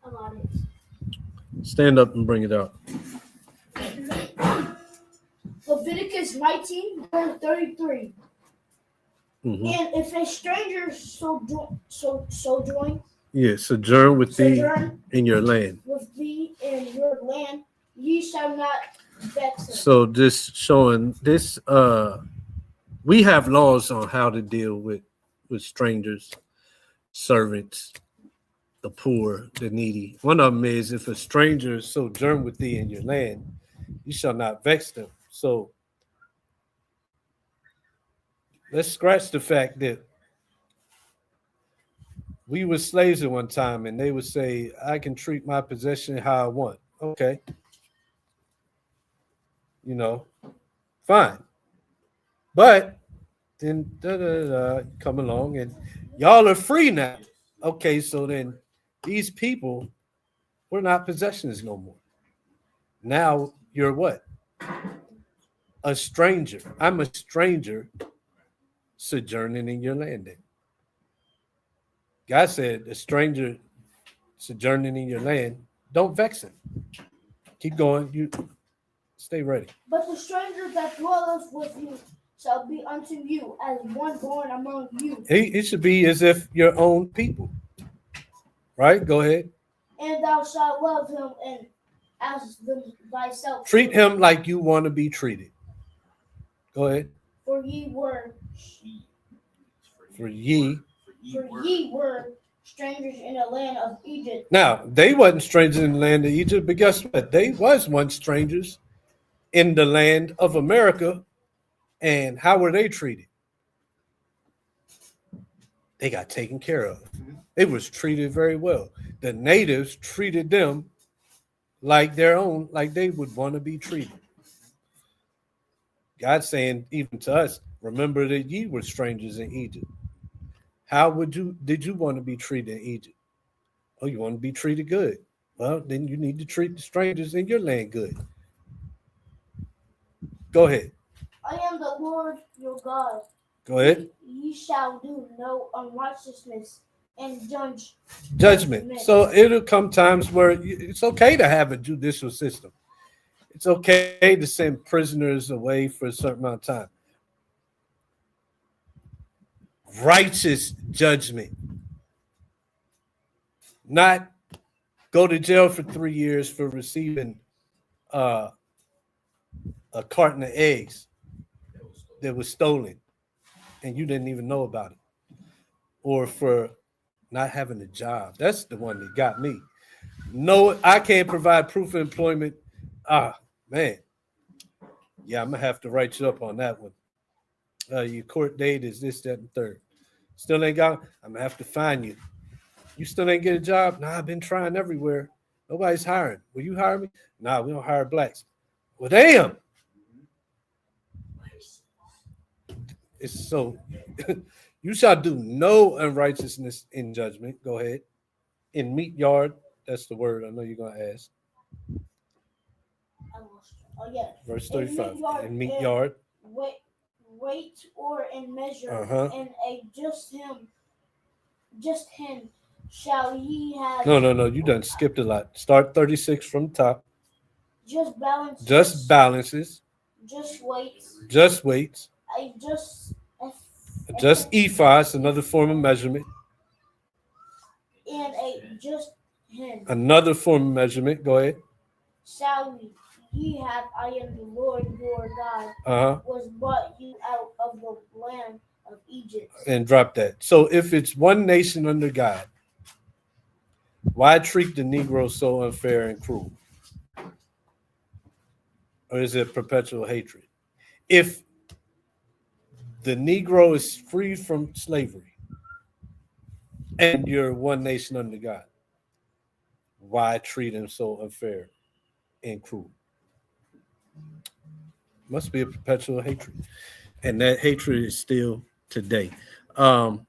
S5: About it.
S1: Stand up and bring it out.
S5: Leviticus 19, verse 33.
S1: Mm-hmm.
S5: And if a stranger sojourn
S1: Yeah, sojourn with thee in your land.
S5: with thee in your land, ye shall not vex him.
S1: So this showing this we have laws on how to deal with strangers, servants, the poor, the needy. One of them is if a stranger sojourn with thee in your land, you shall not vex them. So let's scratch the fact that we were slaves at one time and they would say, I can treat my possession how I want. Okay. You know, fine. But then come along and y'all are free now. Okay, so then these people, we're not possessions no more. Now you're what? A stranger. I'm a stranger sojourning in your land. Then God said, a stranger sojourning in your land, don't vex him. Keep going. You stay ready.
S5: But the stranger that dwelleth with you shall be unto you as one born among you.
S1: It should be as if your own people. Right? Go ahead.
S5: And thou shalt love him and as thyself.
S1: Treat him like you want to be treated. Go ahead.
S5: For ye were strangers in the land of Egypt.
S1: Now, they wasn't strangers in the land of Egypt, but guess what? They was once strangers in the land of America. And how were they treated? They got taken care of. It was treated very well. The natives treated them like their own, like they would want to be treated. God's saying, even to us, remember that ye were strangers in Egypt. How did you want to be treated in Egypt? Oh, you want to be treated good. Well, then you need to treat the strangers in your land good. Go ahead.
S5: I am the Lord your God.
S1: Go ahead.
S5: Ye shall do no unrighteousness and
S1: Judgment. So it'll come times where it's okay to have a judicial system. It's okay to send prisoners away for a certain amount of time. Righteous judgment. Not go to jail for 3 years for receiving a carton of eggs that was stolen and you didn't even know about it. Or for not having a job. That's the one that got me. No, I can't provide proof of employment. Man. Yeah, I'm going to have to write you up on that one. Your court date is this, that, and third. Still ain't got, I'm going to have to fine you. You still ain't get a job? Nah, I've been trying everywhere. Nobody's hiring. Will you hire me? Nah, we don't hire blacks. Well, damn. It's so you shall do no unrighteousness in judgment. Go ahead. In meat yard, that's the word. I know you're gonna ask.
S5: I lost it. Oh yeah.
S1: Verse
S5: In meat
S1: 35.
S5: yard,
S1: In meat
S5: in
S1: yard.
S5: weight or in measure,
S1: Uh-huh.
S5: and a just him shall ye have.
S1: No. You done skipped a lot. Start 36 from the top.
S5: Just balances.
S1: Just balances.
S5: Just weights.
S1: Just weights.
S5: A just.
S1: Just ephah, another form of measurement.
S5: And a just him
S1: Another form of measurement. Go ahead.
S5: shall ye have. I am the Lord your God,
S1: Uh-huh.
S5: was brought you out of the land of Egypt.
S1: And drop that. So if it's one nation under God, why treat the Negro so unfair and cruel? Or is it perpetual hatred? If the Negro is free from slavery and you're one nation under God, why treat him so unfair and cruel? Must be a perpetual hatred. And that hatred is still today.
S3: The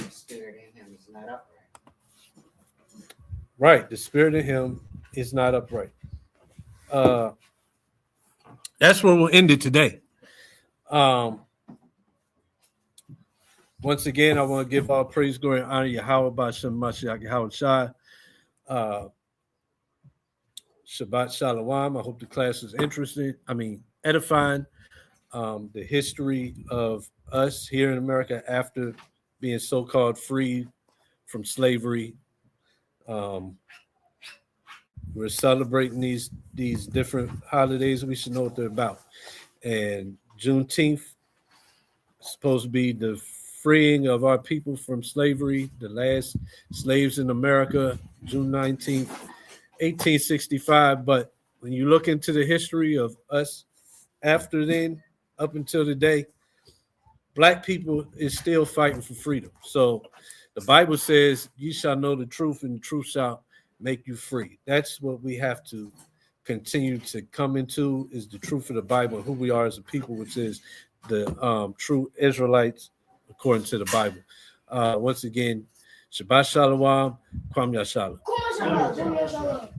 S3: spirit in him is not upright.
S1: Right. The spirit in him is not upright. That's where we'll end it today. Once again, I want to give all praise, glory, and honor Yahweh B'Shem Mashiach Yahweh Shai. Shabbat Shalom. I hope the class was edifying. The history of us here in America after being so-called freed from slavery. We're celebrating these different holidays. We should know what they're about. And Juneteenth is supposed to be the freeing of our people from slavery, the last slaves in America, June 19th, 1865. But when you look into the history of us after then, up until today, Black people is still fighting for freedom. So the Bible says, "You shall know the truth, and the truth shall make you free." That's what we have to continue to come into, is the truth of the Bible and who we are as a people, which is the true Israelites according to the Bible. Once again, Shabbat Shalom, Kwam Yashala.
S5: Come on, Shalom.